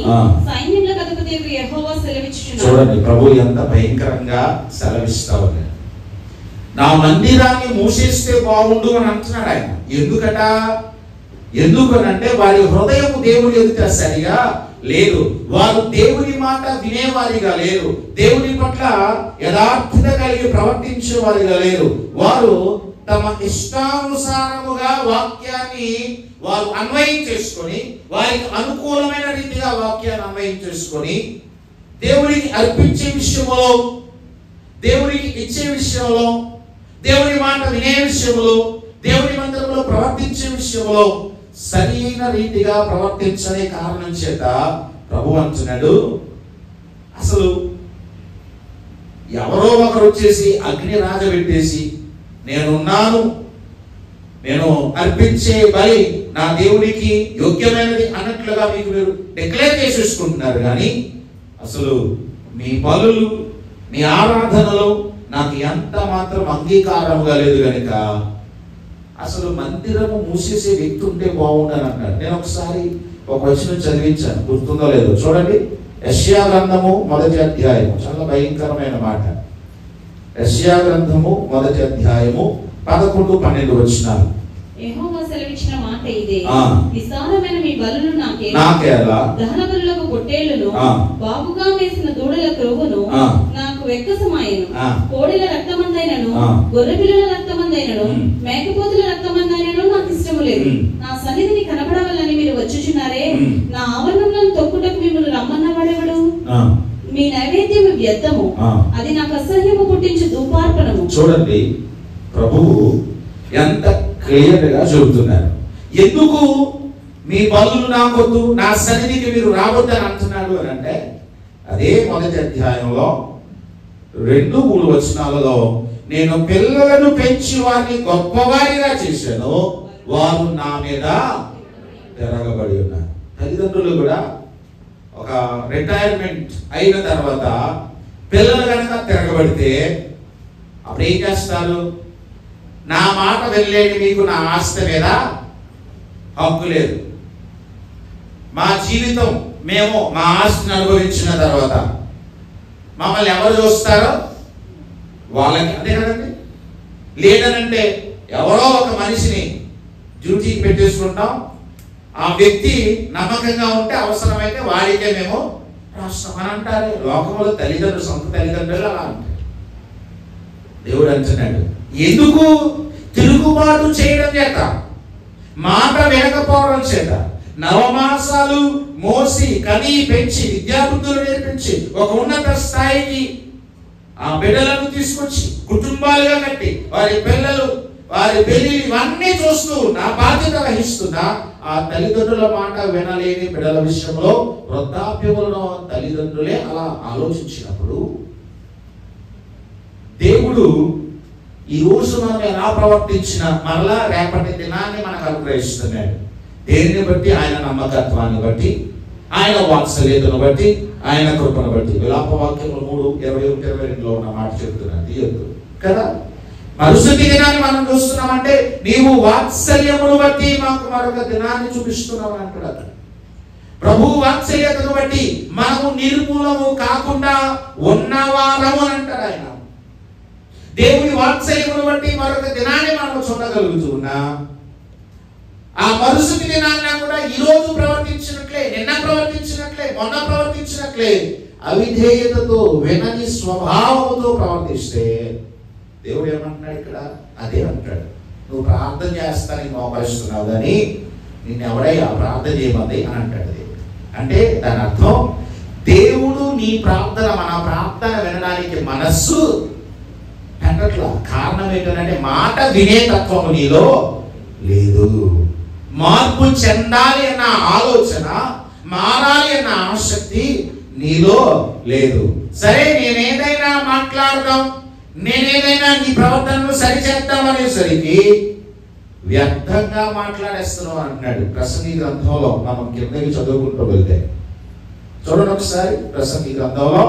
సైన్యములకు అధిపతి యెహోవా సెలవిచ్చుచున్నాడు. చూడండి, ప్రభు ఎంత భయంకరంగా సెలవిస్తా ఉన్నాడు. నా మందిరాన్ని మూసేస్తే బాగుండు అని అంటున్నాడు ఆయన. ఎందుకనంటే వారి హృదయం దేవుని ఎదుట సరిగా లేదు. వారు దేవుని మాట వినేవారిగా లేరు. దేవుని పట్ల యథార్థత కలిగి ప్రవర్తించే వారిగా లేరు. వారు తమ ఇష్టానుసారముగా వాక్యాన్ని వారు అన్వయం చేసుకొని, వారికి అనుకూలమైన రీతిగా వాక్యాన్ని అన్వయం చేసుకొని, దేవునికి అర్పించే విషయంలో, దేవునికి ఇచ్చే విషయంలో, దేవుని మాట వినే విషయంలో, దేవుని మందిరంలో ప్రవర్తించే విషయంలో సరైన రీతిగా ప్రవర్తించనే కారణం చేత ప్రభు అంటున్నాడు, అసలు ఎవరో ఒకరు వచ్చేసి అగ్ని రాజబెట్టేసి నేనున్నాను, నేను అర్పించే బలి నా దేవుడికి యోగ్యమైనది అన్నట్లుగా మీకు మీరు డిక్లేర్ చేసేసుకుంటున్నారు. కానీ అసలు మీ బలులు, మీ ఆరాధనలు నాకు ఎంత మాత్రం అంగీకారముగా లేదు కనుక అసలు మందిరము మూసేసే వ్యక్తి ఉంటే బాగుండని అన్నాడు. నేను ఒకసారి ఒక వచనం చదివించాను, గుర్తుందో లేదో చూడండి. యెషయా గ్రంథము 1వ అధ్యాయము, చాలా భయంకరమైన మాట. యెషయా గ్రంథము 1వ అధ్యాయము 11-12 వచనాలు. యెహోవా సెలవిచ్చిన మాట ఇదే, విస్తారమైన మీ బలులు నాకేలా, దహన బలులకు పొట్టేళ్లను, బాగుగా వేసిన దూడల క్రొవ్వును నాకు వెక్కసమాయెను. కోడెల రక్తమందైనను, గొర్రెపిల్లల రక్తమందైనను, మేకపోతుల రక్తమందైనను నాకు ఇష్టము లేదు. నా సన్నిధిని కనబడవాలని మీరు వచ్చుచున్నారే, నా ఆవరణములను తొక్కుటకు మిమ్మల్ని రమ్మన్నవాడెవడు? మీ నైవేద్యం వ్యర్థము, అది నాకు అసహ్యము పుట్టించు ధూపార్పణము. చూడండి, ప్రభువు ఎంత క్లియర్ గా చెబుతున్నారు. ఎందుకు మీ బలులు నాకొద్దు, నా సన్నిధికి మీరు రావద్దని అంటున్నాడు అని అంటే, అదే 1వ అధ్యాయంలో 2-3 వచనాలలో, నేను పిల్లలను పెంచి వారిని గొప్పవారిగా చేశాను, వారు నా మీద తిరగబడి ఉన్నారు. తల్లిదండ్రులు కూడా ఒక రిటైర్మెంట్ అయిన తర్వాత పిల్లలు కనుక తిరగబడితే అప్పుడు ఏం చేస్తారు? నా మాట వెళ్ళేది మీకు నా ఆస్తి మీద హక్కు లేదు. మా జీవితం మేము మా ఆస్తిని అనుభవించిన తర్వాత మమ్మల్ని ఎవరు చూస్తారో వాళ్ళకి, అంతే కదండి. లేదనంటే ఎవరో ఒక మనిషిని డ్యూటీకి పెట్టేసుకుంటాం, ఆ వ్యక్తి నమ్మకంగా ఉంటే అవసరమైతే వాడికే మేము రాష్ట్రం అని అంటారు. లోకంలో తల్లిదండ్రులు, సొంత తల్లిదండ్రులు అలా అంటారు. దేవుడు అంటున్నాడు, ఎందుకు? తిరుగుబాటు చేయడం చేత, మాట వినకపోవడం చేత, నవమాసాలు మోసి కని పెంచి విద్యాబుద్ధులు నేర్పించి ఒక ఉన్నత స్థాయికి ఆ బిడ్డలను తీసుకొచ్చి కుటుంబాలుగా కట్టి వారి పిల్లలు, వారి పెళ్లి ఇవన్నీ చూస్తూ నా బాధ్యత వహిస్తున్నా ఆ తల్లిదండ్రుల మాట వినలేని బిడ్డల విషయంలో వృద్ధాప్యములను తల్లిదండ్రులే అలా ఆలోచించినప్పుడు దేవుడు ఈ రోజు మనం ఎలా ప్రవర్తించిన మరలా రేపటి దినాన్ని మనకు అనుగ్రహిస్తున్నాడు. దేనిని బట్టి? ఆయన నమ్మకత్వాన్ని బట్టి, ఆయన వాత్సల్యతను బట్టి, ఆయన కృపను బట్టి. విలాపవాక్యములు 3:21-22 ఉన్న మాట చెప్తున్నాను, తీయొద్దు కదా. మరుసటి దినాన్ని మనం చూస్తున్నామంటే నీవు వాత్సల్యమును బట్టి మాకు మరొక దినాన్ని చూపిస్తున్నావు అంటాడు. ప్రభు వాత్సల్యతను బట్టి మనము నిర్మూలము కాకుండా ఉన్నవారము అని అంటాడు ఆయన. దేవుని వాత్సల్యమును బట్టి మరొక దినాన్ని మనం చూడగలుగుతున్నా. ఆ మరుసటి దినాన్ని కూడా ఈ రోజు ప్రవర్తించినట్లే, నిన్న ప్రవర్తించినట్లే, మొన్న ప్రవర్తించినట్లే అవిధేయతతో, వినని స్వభావంతో ప్రవర్తిస్తే దేవుడు ఏమంటున్నాడు ఇక్కడ? అదే అంటాడు, నువ్వు ప్రార్థన చేస్తానికి మోకరిస్తున్నావు కానీ నిన్ను ఎవడైనా ప్రార్థన చేయమంది అని అంటాడు దేవుడు. అంటే దాని అర్థం దేవుడు నీ ప్రార్థన, మన ప్రార్థన వినడానికి మనస్సు పెట్టట్లా. కారణం ఏంటంటే మాట వినే తత్వము నీలో లేదు. మార్పు చెందాలి అన్న ఆలోచన, మారాలి అన్న ఆసక్తి నీలో లేదు. సరే, నేనేదైనా మాట్లాడదాం, నేనేదైనా నీ ప్రవర్తనను సరిచేద్దాం అనేసరికి వ్యర్థంగా మాట్లాడేస్తున్నావు అంటున్నాడు ప్రసంగి గ్రంథంలో. మనం కిందకి చదువుకుంటూ వెళ్తే చూడండి ఒకసారి. ప్రసంగి గ్రంథంలో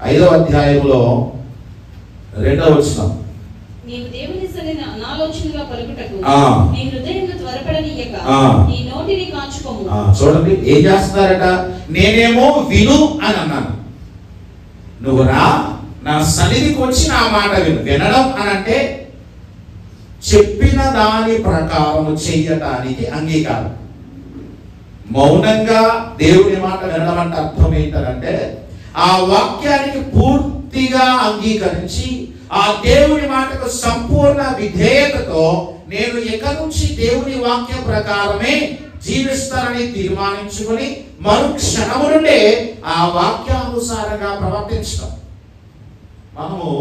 5వ అధ్యాయంలో 2వ వచనం. నీవు దేవుని సన్నిధిని అనాలోచనగా పలుకుటకు నీ హృదయంలో త్వరపడనీయక నీ నోటిని కాచుకోము. చూడండి ఏం చేస్తున్నారట. నేనేమో విను అని అన్నాను, నువ్వు రా నా సన్నిధికి వచ్చి నా మాట విను. వినడం అని అంటే చెప్పిన దాని ప్రకారం చెయ్యటానికి అంగీకారం. మౌనంగా దేవుని మాట వినడం అంటే అర్థం ఏంటంటే ఆ వాక్యానికి పూర్తిగా అంగీకరించి ఆ దేవుని మాటకు సంపూర్ణ విధేయతతో నేను ఇక నుంచి దేవుని వాక్య ప్రకారమే జీవిస్తానని తీర్మానించుకొని మరుక్షణము నుండే ఆ వాక్యానుసారంగా ప్రవర్తించడం. మనము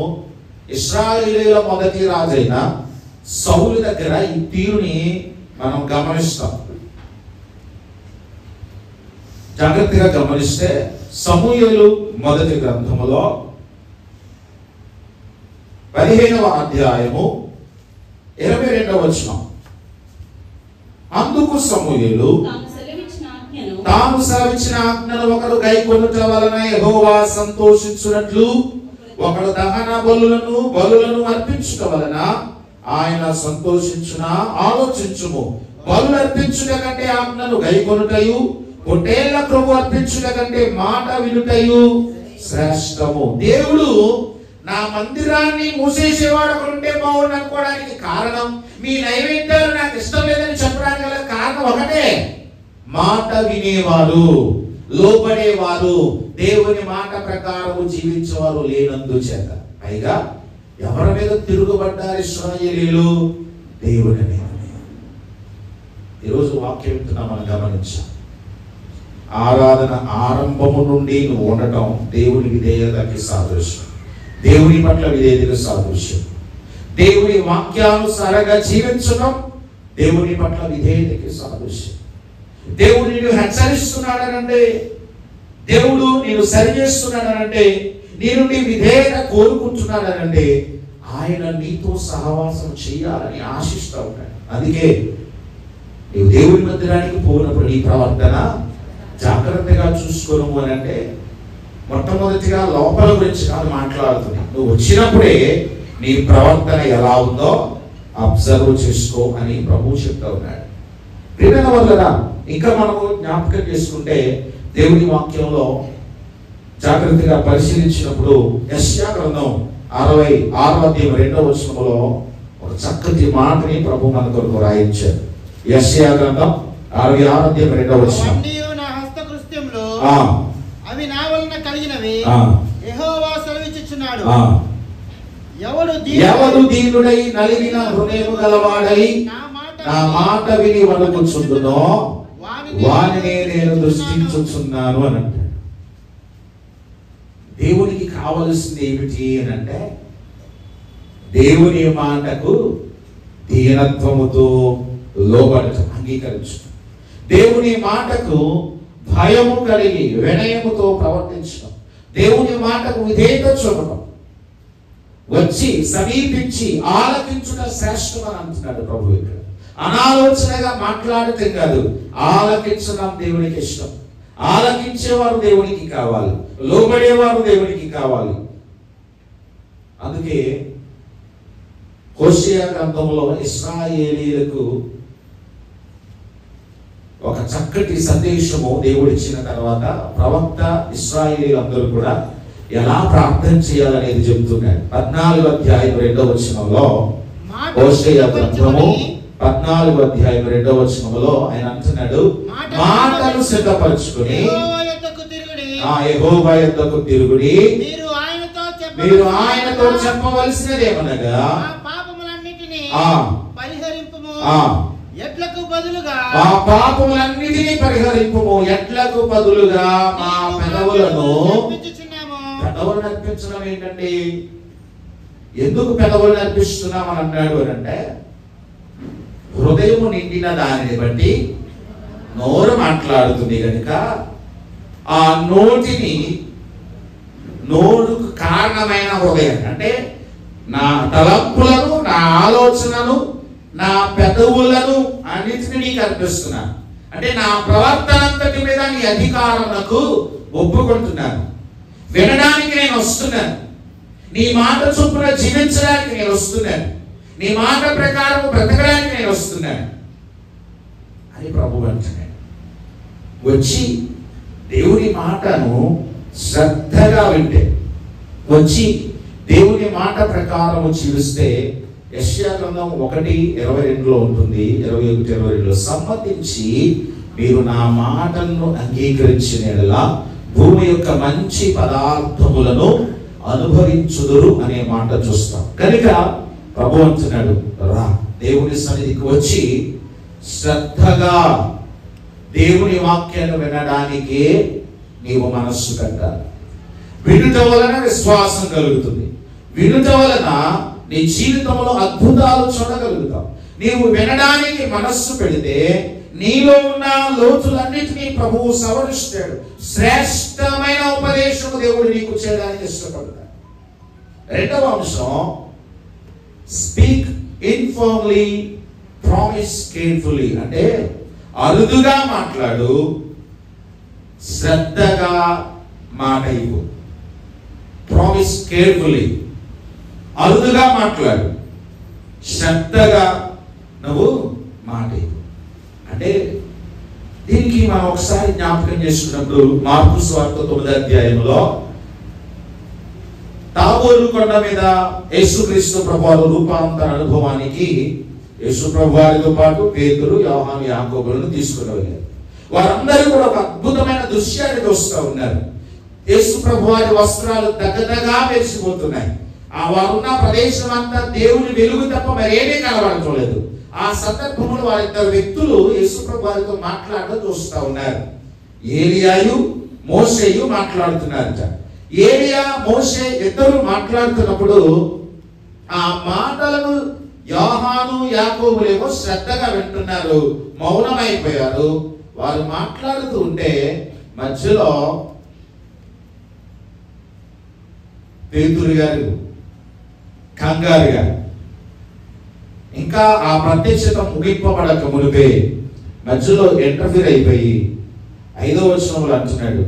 ఇశ్రాయేలీయుల మొదటి రాజైన సౌలు దగ్గర ఈ తీరుని మనం గమనిస్తాం. జాగ్రత్తగా గమనిస్తే సమూయేలు మొదటి గ్రంథములో 15వ అధ్యాయము 22వ వచనం. అందుకు సమూయేలు తాను సెలవిచ్చిన ఆజ్ఞను ఒకడు గైకొనుట వలన యెహోవా సంతోషించునట్లు ఒకడు దహన బలులను అర్పించుట వలన ఆయన సంతోషించునా ఆలోచించుము. బలులు అర్పించుట కంటే ఆజ్ఞను గైకొనుటయు పొట్టేళ్ల క్రొవ్వు అర్పించుట కంటే మాట వినుటయు శ్రేష్టము. దేవుడు నా మందిరాన్ని మూసేసేవాడు ఒకడుంటే బాగుండు అనుకోవడానికి కారణం, మీ నైవేద్యాలు నాకు ఇష్టం లేదని చెప్పడానికి గల కారణం ఒకటే, మాట వినేవారు, లోబడేవారు, దేవుని మాట ప్రకారం జీవించేవారు లేనందుచేత. పైగా ఎవరి మీద తిరుగుబడ్డారు ఇశ్రాయేలీయులు? దేవుని మీద. ఈరోజు వాక్యం వింటున్నా మనం గమనించాం. ఆరాధన ఆరంభము నుండి నువ్వు ఉండటం దేవుని విధేయతకి సాదృశ్యం, దేవుని పట్ల విధేయతకు సాదృశ్యం. దేవుని వాక్యానుసారంగా జీవించడం దేవుని పట్ల విధేయతకి సాదృశ్యం. దేవుడు నిన్ను హెచ్చరిస్తున్నాడనంటే, దేవుడు నేను సరి చేస్తున్నాడనంటే, నేను నీ విధేయత కోరుకుంటున్నాడనంటే ఆయన నీతో సహవాసం చేయాలని ఆశిస్తూ ఉంటాడు. అందుకే నీవు దేవుని మందిరానికి పోయినప్పుడు నీ ప్రవర్తన జాగ్రత్తగా చూసుకోను అని అంటే మొట్టమొదటిగా లోపల గురించి కాదు మాట్లాడుతున్నా, నువ్వు వచ్చినప్పుడే నీ ప్రవర్తన ఎలా ఉందో అబ్జర్వ్ చేసుకో అని ప్రభువు చెప్తా ఉన్నాడు. ప్రియమైన వల్ల ఇంకా మనము జ్ఞాపకం చేసుకుంటే దేవుని వాక్యంలో జాగ్రత్తగా పరిశీలించినప్పుడు యెషయా గ్రంథం 66వ అధ్యాయం 2వ వచనంలో ఒక చక్కటి మాటని ప్రభు మన కొరకు రాయించారు. యెషయా గ్రంథం 66వ అధ్యాయం 2వ వచనం. అవి నా వలన కలిగినవి యెహోవా సెలవిచ్చుచున్నాడు. ఎవడు దీనుడై నలిగిన హృదయము గలవాడై నా మాట విని వణుకుచుండునో వానినే నేను దృష్టించుచున్నాను అని అంటాడు. దేవునికి కావలసింది ఏమిటి అని అంటే దేవుని మాటకు దీనత్వముతో లోబడటం, అంగీకరించడం. దేవుని మాటకు భయము కలిగి వినయముతో ప్రవర్తించడం, దేవుని మాటకు విధేయత చూపడం, వచ్చి సమీపించి ఆలకించుట శ్రేష్టం అని అంటున్నాడు ప్రభు. ఇక్కడ అనాలోచనగా మాట్లాడటం కాదు, ఆలకించడం దేవునికి ఇష్టం. ఆలకించేవారు దేవునికి కావాలి, లోబడేవారు దేవునికి కావాలి. అందుకే హోషేయ గ్రంథంలో ఇశ్రాయేలీయులకు ఒక చక్కటి సందేశము దేవుడిచ్చిన తర్వాత ప్రవక్త ఇశ్రాయేలీయులందరూ కూడా ఎలా ప్రార్థన చేయాలనేది చెబుతున్నాడు. 14వ అధ్యాయం 2వ వచనంలో హోషేయ గ్రంథము 14వ అధ్యాయం 2వ వచనంలో ఆయన అంటున్నాడు, మాటలు సిద్ధపరచుకుని యెహోవా యొద్దకు తిరుగుడి, మీరు ఆయనతో చెప్పవలసినదేమనగా మా పాపములన్నిటినీ పరిహరింపుము, ఎట్లకు బదులుగా మా పెదవులను అర్పించడం ఏంటండి? ఎందుకు పెదవులను అర్పిస్తున్నాం అని అన్నాడు అని అంటే హృదయము నిండిన దానిని బట్టి నోరు మాట్లాడుతుంది కనుక ఆ నోరుకు కారణమైన హృదయం అంటే నా తలంపులను, నా ఆలోచనను నా పెదవులను అన్నిటిని నీకు అర్పిస్తున్నాను. అంటే నా ప్రవర్తన అంతటి మీద నీ అధికారం నాకు ఒప్పుకుంటున్నాను. వినడానికి నేను వస్తున్నాను. నీ మాట చొప్పున జీవించడానికి నేను వస్తున్నాను. నీ మాట ప్రకారం బ్రతకడానికి నేను వస్తున్నాను అని ప్రభు అంటున్నాడు. వచ్చి దేవుని మాటను శ్రద్ధగా వింటే, వచ్చి దేవుని మాట ప్రకారం జీవిస్తే, యెషయా గ్రంథం 1:22 ఉంటుంది, 21-22 సమ్మతించి మీరు నా మాటలను అంగీకరించిన యెడల భూమి యొక్క మంచి పదార్థములను అనుభవించుదురు అనే మాట చూస్తాం. కనుక ప్రభు అంటున్నాడు, రా దేవుని సన్నిధికి వచ్చి శ్రద్ధగా దేవుని వాక్యాన్ని వినడానికే నీవు మనస్సు పెట్టాలి. వినుట వలన విశ్వాసం కలుగుతుంది. వినుట వలన నీ జీవితంలో అద్భుతాలు చూడగలుగుతావు. నీవు వినడానికి మనస్సు పెడితే నీలో ఉన్న లోతులన్నిటినీ ప్రభువు సవరిస్తాడు. శ్రేష్టమైన ఉపదేశము దేవుడు నీకు చేయడానికి ఇష్టపడతాడు. రెండవ అంశం, స్పీక్ ఇన్ఫార్మ్లీ, ప్రామిస్ కేర్ఫుల్లీ. అంటే అరుదుగా మాట్లాడు, శ్రద్ధగా మాట ఇవ్వు. ప్రామిస్ కేర్ఫుల్లీ, అరుదుగా మాట్లాడు, శ్రద్ధగా నువ్వు మాట ఇవ్వు. అంటే దీనికి మనం ఒకసారి జ్ఞాపకం చేసుకున్నప్పుడు మార్కు సువార్త 9వ అధ్యాయంలో తాబోరు కొండ మీద యేసుక్రీస్తు ప్రభువారు రూపాంతర అనుభవానికి యేసు ప్రభువారితో పాటు పేతురు, యోహాను, యాకోబులను తీసుకుని వెళ్ళారు. వారందరూ కూడా ఒక అద్భుతమైన దృశ్యాన్ని చూస్తూ ఉన్నారు. యేసు ప్రభువారి వస్త్రాలు దగ్గరగా మెరిసిపోతున్నాయి. ఆ వారున్న ప్రదేశం అంతా దేవుని వెలుగు తప్ప మరేమీ కనబడటలేదు. ఆ సందర్భంలో వారిద్దరు వ్యక్తులు యేసు ప్రభువారితో మాట్లాడడం చూస్తూ ఉన్నారు. ఏలియాయు, మోషేయు మాట్లాడుతున్నారట. ఏలియా, మోషే ఇద్దరు మాట్లాడుతున్నప్పుడు ఆ మాటలను యోహాను, యాకోబులేమో శ్రద్ధగా వింటున్నారు, మౌనమైపోయారు. వారు మాట్లాడుతూ ఉంటే మధ్యలో పేతురు గారు కంగారుగా, ఇంకా ఆ ప్రత్యక్షత ముగింపబడక మునిపే మధ్యలో ఇంటర్ఫీర్ అయిపోయి 5వ వచనంలో అంటున్నాడు,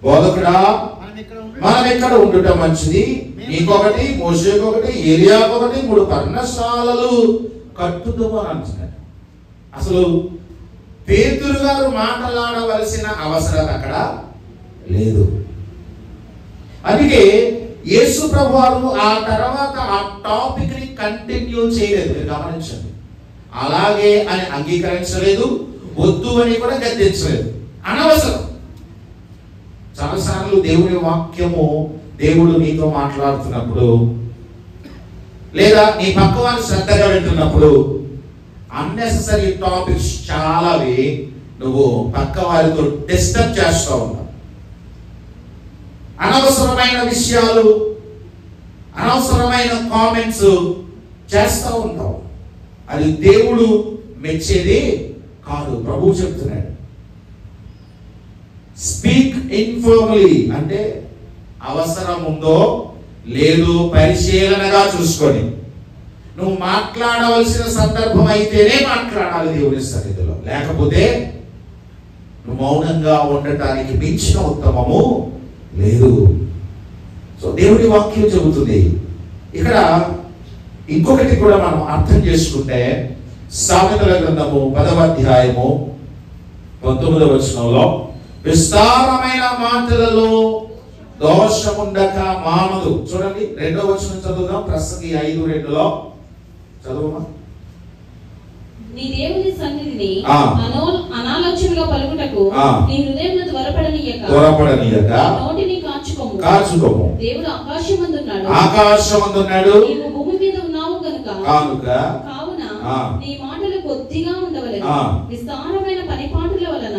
బోధకుడా మనం ఇక్కడ ఉండటం మంచిది. నీకొకటి, మోషేకొకటి, ఏలియాకొకటి 3 పర్ణశాలలు కట్టుదాము అని అంటున్నాడు. అసలు పేతురు గారు మాట్లాడవలసిన అవసరం అక్కడ లేదు. అందుకే యేసు ప్రభువారు ఆ తర్వాత ఆ టాపిక్ ని కంటిన్యూ చేయలేదు. మీరు గమనించండి. అలాగే అని అంగీకరించలేదు, వద్దు అని కూడా గద్దించలేదు. అనవసరం. చాలాసార్లు దేవుని వాక్యము దేవుడు నీతో మాట్లాడుతున్నప్పుడు, లేదా నీ పక్క వారు శ్రద్ధగా వింటున్నప్పుడు అన్నెసెసరీ టాపిక్స్ చాలావి నువ్వు పక్క వారితో డిస్టర్బ్ చేస్తూ ఉన్నావు. అనవసరమైన విషయాలు, అనవసరమైన కామెంట్స్ చేస్తూ ఉంటావు. అది దేవుడు మెచ్చేది కాదు. ప్రభువు చెప్తున్నాడు, స్పీక్ ఇన్ఫార్మలీ. అంటే అవసరం ఉందో లేదు పరిశీలనగా చూసుకొని, నువ్వు మాట్లాడవలసిన సందర్భం అయితేనే మాట్లాడాలి దేవుని సన్నిధిలో. లేకపోతే నువ్వు మౌనంగా ఉండటానికి మించిన ఉత్తమము లేదు. సో దేవుని వాక్యం చెబుతుంది. ఇక్కడ ఇంకొకటి కూడా మనం అర్థం చేసుకుంటే, సామెతల గ్రంథము 10వ అధ్యాయము 19వ వచనంలో, విస్తారమైన మాటలలో దోషముండక మానదు. చూడండి 2వ వచనం చదువుదాం. ప్రసంగి 5:2లో చదువుమా. నీ దేవుని సన్నిధిని అనాలోచనగా పలుకుటకు నీ హృదయంలో త్వరపడనీయక నోటిని కాచుకోము. దేవుడు ఆకాశమందున్నాడు, నీవు భూమి మీద ఉన్నావు కావున నీ మాటలు కొద్దిగా ఉండవలెను. విస్తారమైన పనిపాటుల వలన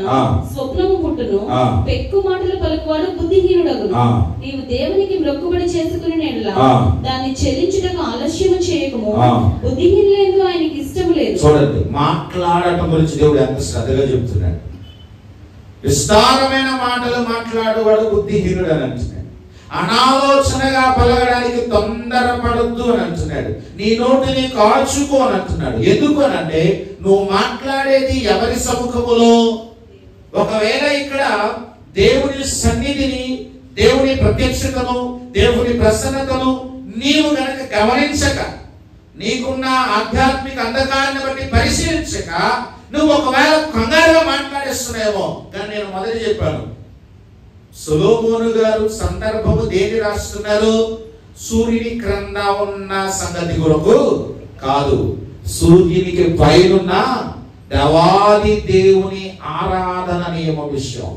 స్వప్నము పుట్టును, పెక్కు మాటలు పలుకువాడు బుద్ధిహీనుడగును. నీవు దేవునికి మొక్కుబడి చేసుకుని నెడల దాన్ని చెల్లించుటకు ఆలస్యము చేయకము. బుద్ధిహీనులందు ఆయనకి ఇష్టం లేదు. చూడండి, మాట్లాడటం గురించి దేవుడు ఎంత శ్రద్ధగా చెప్తున్నాడు. విస్తారమైన మాటలు మాట్లాడేవాడు బుద్ధిహీనుడు అని అంటున్నాడు. అనాలోచనగా పలకడానికి తొందరపడద్దు అని అంటున్నాడు. నీ నోటిని కాచుకో అని అంటున్నాడు. ఎందుకు అనంటే నువ్వు మాట్లాడేది ఎవరి సముఖములో? ఒకవేళ ఇక్కడ దేవుని సన్నిధిని, దేవుని ప్రత్యక్షతను, దేవుని ప్రసన్నతను నీవు గనక గమనించక, నీకున్న ఆధ్యాత్మిక అంధకారాన్ని బట్టి పరిశీలించక నువ్వు ఒకవేళ కంగారుగా మాట్లాడేస్తున్నాయేమో. కానీ నేను మొదట చెప్పాను, సొలొమోను గారు సందర్భము దేని రాస్తున్నారు? సూర్యుని క్రింద ఉన్న సంగతి కొరకు కాదు, సూర్యునికి పైనున్న దేవాది దేవుని ఆరాధన నియమ విషయం.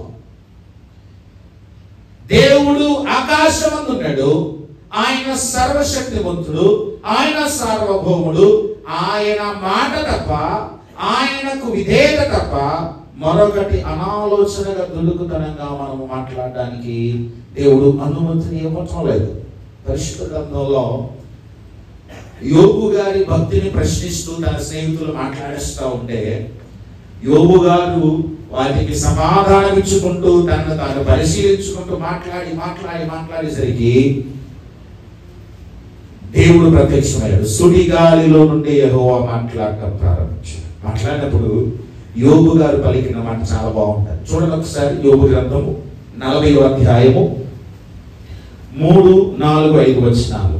దేవుడు ఆకాశమందున్నాడు, ఆయన సర్వశక్తివంతుడు, ఆయన సార్వభౌముడు. ఆయన మాట తప్ప, ఆయనకు విధేయత తప్ప మరొకటి అనాలోచనగా దులుకుతనంగా మనము మాట్లాడడానికి దేవుడు అనుమతిని ఇవ్వటం లేదు. పరిశుద్ధ గ్రంథంలో యోబు గారి భక్తిని ప్రశ్నిస్తూ తన స్నేహితులు మాట్లాడిస్తూ ఉంటే యోబు గారు వాటికి సమాధానం ఇచ్చుకుంటూ తనను తాను పరిశీలించుకుంటూ మాట్లాడేసరికి దేవుడు ప్రత్యక్షమయ్యాడు. సుడిగాలిలో నుండి యెహోవా మాట్లాడటం ప్రారంభించాడు. మాట్లాడినప్పుడు యోబు గారు పలికిన మాట చాలా బాగుంటుంది. చూడండి ఒకసారి యోబు గ్రంథము 40వ అధ్యాయము 3, 4, 5 వచనాలు.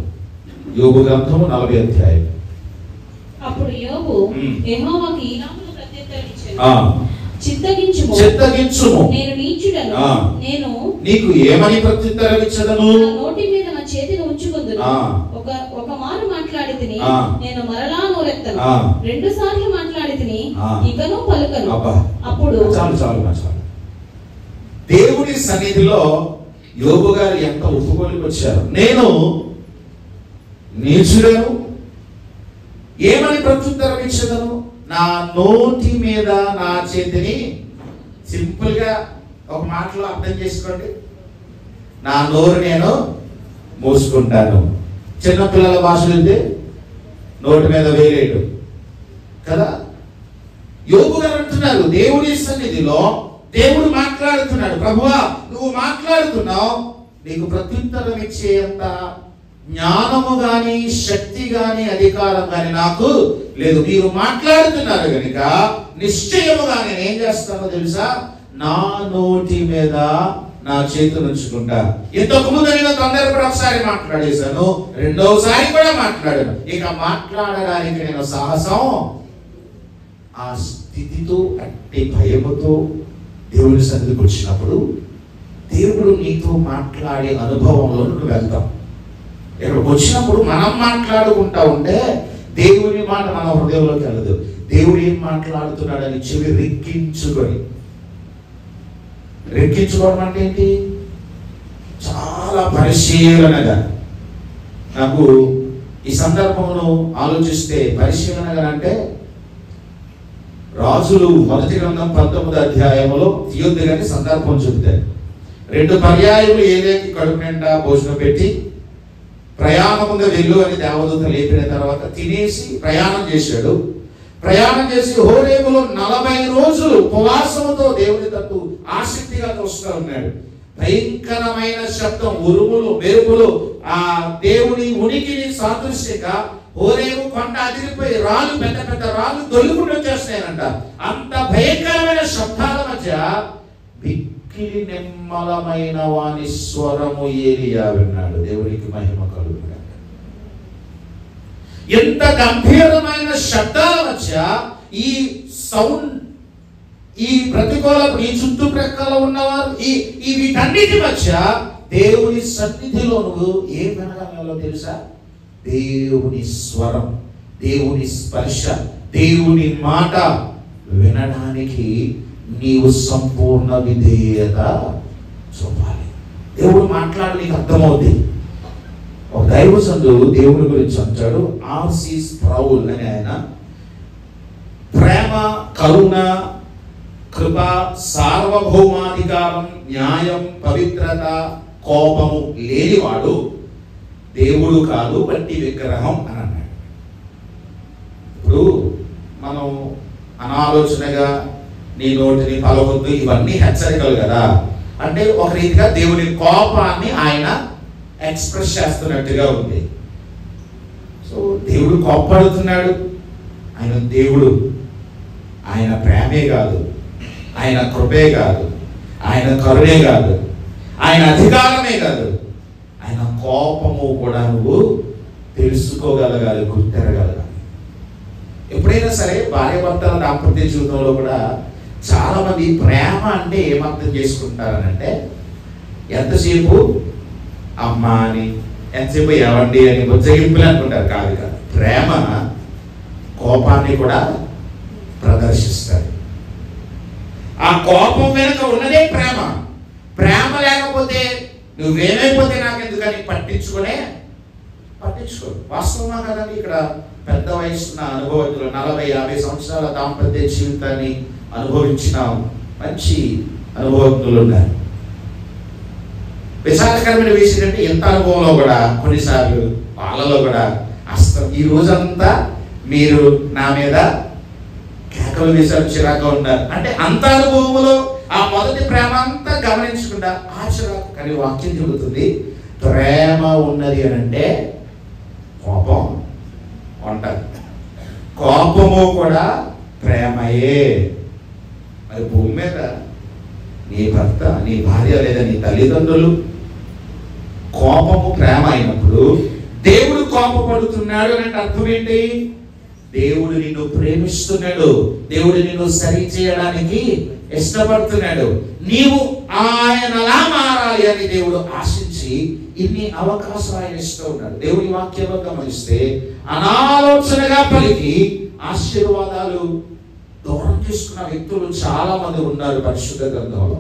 యోబు గ్రంథము 40వ అధ్యాయం. అప్పుడు యోబు యెహోవాకు ఈలాగున ప్రత్యుత్తరం ఇచ్చాడు, చిత్తగించుము, నేను నీచుడను, నేను నీకు ఏమని ప్రత్యుత్తరం ఇచ్చదను? నా నోటి మీద నా చేతిని ఉంచుకొందును. ఒక మారు మాట్లాడి తిని నేను మరలా నోరెత్తను, 2 సార్లు మాట్లాడి తిని ఇకను పలుకను. అప్పుడు చాలు. దేవుని సన్నిధిలో యోబు గారు ఎంత ఒప్పుకోలికి వచ్చారు. నేను నీచుడను, ఏమని ప్రత్యుత్తరం ఇచ్చదను? నా నోటి మీద నా చేతిని. సింపుల్ గా ఒక మాటలో అర్థం చేసుకోండి, నా నోరు నేను మూసుకుంటాను. చిన్నపిల్లల భాషలు అయితే నోటి మీద వేలేడు కదా. యోబు గారు అంటున్నారు, దేవుని సన్నిధిలో దేవుడు మాట్లాడుతున్నాడు. ప్రభువా, నువ్వు మాట్లాడుతున్నావు, నీకు ప్రత్యుత్తరం ఇచ్చేంత జ్ఞానము గాని, శక్తి గాని, అధికారం గాని నాకు లేదు. మీరు మాట్లాడుతున్నారు కనుక నిశ్చయముగా నేను ఏం చేస్తానో తెలుసా? నా నోటి మీద నా చేతులు ఉంచుకుంటా. ఇంతకు ముందు నేను తొందరపడి ఒకసారి మాట్లాడేశాను, రెండోసారి కూడా మాట్లాడాను. ఇక మాట్లాడడానికి నేను సాహసం, ఆ స్థితితో, అట్టి భయముతో దేవుని సన్నిధికి వచ్చినప్పుడు దేవుడు నీతో మాట్లాడే అనుభవంలో నువ్వు వెళ్తావు. ఇక్కడికి వచ్చినప్పుడు మనం మాట్లాడుకుంటా ఉంటే దేవుని మాట మన హృదయంలోకి వెళ్ళదు. దేవుడు ఏం మాట్లాడుతున్నాడని చెవి రెక్కించుకోవడం అంటే ఏంటి? చాలా పరిశీలనగా. నాకు ఈ సందర్భంలో ఆలోచిస్తే పరిశీలనగా అంటే రాజులు 1వ గ్రంథం 19వ అధ్యాయంలో తీయొద్దు కానీ సందర్భం చెబుతారు. 2 పర్యాయములు ఏలేకి కడుపు నిండా భోజనం పెట్టి ప్రయాణం ముందు వెళ్ళు అని దేవదూత లేపిన తర్వాత తినేసి ప్రయాణం చేశాడు. ప్రయాణం చేసి హోరేబులో 40 రోజులు ఉపవాసముతో దేవుని తట్టు ఆసక్తిగా చూస్తూ ఉన్నాడు. భయంకరమైన శబ్దం, ఉరుములు, మెరుపులు, ఆ దేవుని ఉనికిని సాదృశ్యంగా హోరేబు కొండ అదిరిపోయి రాళ్ళు, పెద్ద పెద్ద రాళ్ళు దొల్లుకుంటూ వచ్చేస్తున్నాయనంట. అంత భయంకరమైన శబ్దాల మధ్య మిక్కిలి నిమ్మలమైన వాని స్వరము ఏలియా విన్నాడు. దేవునికి మహిమ కలుగుగాక. ఎంత గంభీరమైన శబ్దాల మధ్య ఈ సౌండ్, ఈ ప్రతికూలపు, ఈ చుట్టుప్రక్కల ఉన్నవారు, ఈ వీటన్నిటి మధ్య దేవుని సన్నిధిలో నువ్వు ఏం వినగలలో తెలుసా? దేవుని స్వరం, దేవుని స్పర్శ, దేవుని మాట వినడానికి నీవు సంపూర్ణ విధేయత చూపాలి. దేవుడు మాట్లాడి నీకు అర్థమవుతుంది. ఒక దైవజనుడు దేవుని గురించి అంటాడు, ఆర్సి స్ప్రౌల్ అని. ఆయన ప్రేమ, కరుణ, కృప, సార్వభౌమాధికారం, న్యాయం, పవిత్రత, కోపము లేనివాడు దేవుడు కాదు, వట్టి విగ్రహం అని అన్నాడు. ఇప్పుడు మనం అనాలోచనగా నీ నోటిని పలవద్దు, ఇవన్నీ హెచ్చరికలు కదా. అంటే ఒక రీతిగా దేవుని కోపాన్ని ఆయన ఎక్స్ప్రెస్ చేస్తున్నట్టుగా ఉంది. సో దేవుడు కోప్పడుతున్నాడు. ఆయన దేవుడు, ఆయన ప్రేమే కాదు, ఆయన కృపే కాదు, ఆయన కరుణే కాదు, ఆయన అధికారమే కాదు, ఆయన కోపము కూడా నువ్వు తెలుసుకోగలగాలి, గుర్తెరగలగాలి. ఎప్పుడైనా సరే భార్యాభర్తల దాంపత్య జీవితంలో కూడా చాలా మంది ప్రేమ అంటే ఏమర్థం చేసుకుంటారనంటే ఎంతసేపు అమ్మ అని, ఎంతసేపు ఎవండి అని బుజ్జగింపులు అనుకుంటారు. కాదు కాదు, ప్రేమ కోపాన్ని కూడా ప్రదర్శిస్తారు. ఆ కోపం వెనుక ఉన్నదే ప్రేమ. ప్రేమ లేకపోతే నువ్వేమైపోతే నాకెందుకని పట్టించుకో. వాస్తవమా కదండి? ఇక్కడ పెద్ద వయసున్న అనుభవజ్ఞులు 40-50 సంవత్సరాల దాంపత్య జీవితాన్ని అనుభవించిన మంచి అనుభవజ్ఞులు ఉన్నారు. విశాఖకరమైన విషయం అంటే ఎంత అనుభవంలో కూడా కొన్నిసార్లు వాళ్ళలో కూడా అస్తం ఈ రోజంతా మీరు నా మీద కేకలు వేసారు, చిరాకు ఉన్నారు అంటే అంత అనుభవంలో ఆ మొదటి ప్రేమ అంతా గమనించకుండా ఆ చిరాకు. కానీ వాక్యం చెబుతుంది ప్రేమ ఉన్నది అని అంటే కోపం ఉంటుంది. కోపము కూడా ప్రేమయే. మరి భూమి మీద నీ భర్త, నీ భార్య లేదా నీ తల్లిదండ్రులు కోపము ప్రేమ అయినప్పుడు దేవుడు కోపపడుతున్నాడు అంటే అర్థం ఏంటి? దేవుడు నిన్ను ప్రేమిస్తున్నాడు, దేవుడు నిన్ను సరి చేయడానికి ఇష్టపడుతున్నాడు. నీవు ఆయనలా మారాలి అని దేవుడు ఆశించి ఇన్ని అవకాశాలు ఆయన ఇస్తూ ఉన్నాడు. దేవుని వాక్యంలో గమనిస్తే అనాలోచనగా పలికి ఆశీర్వాదాలు దూరం చేసుకున్న వ్యక్తులు చాలా మంది ఉన్నారు పరిశుద్ధ గ్రంథంలో.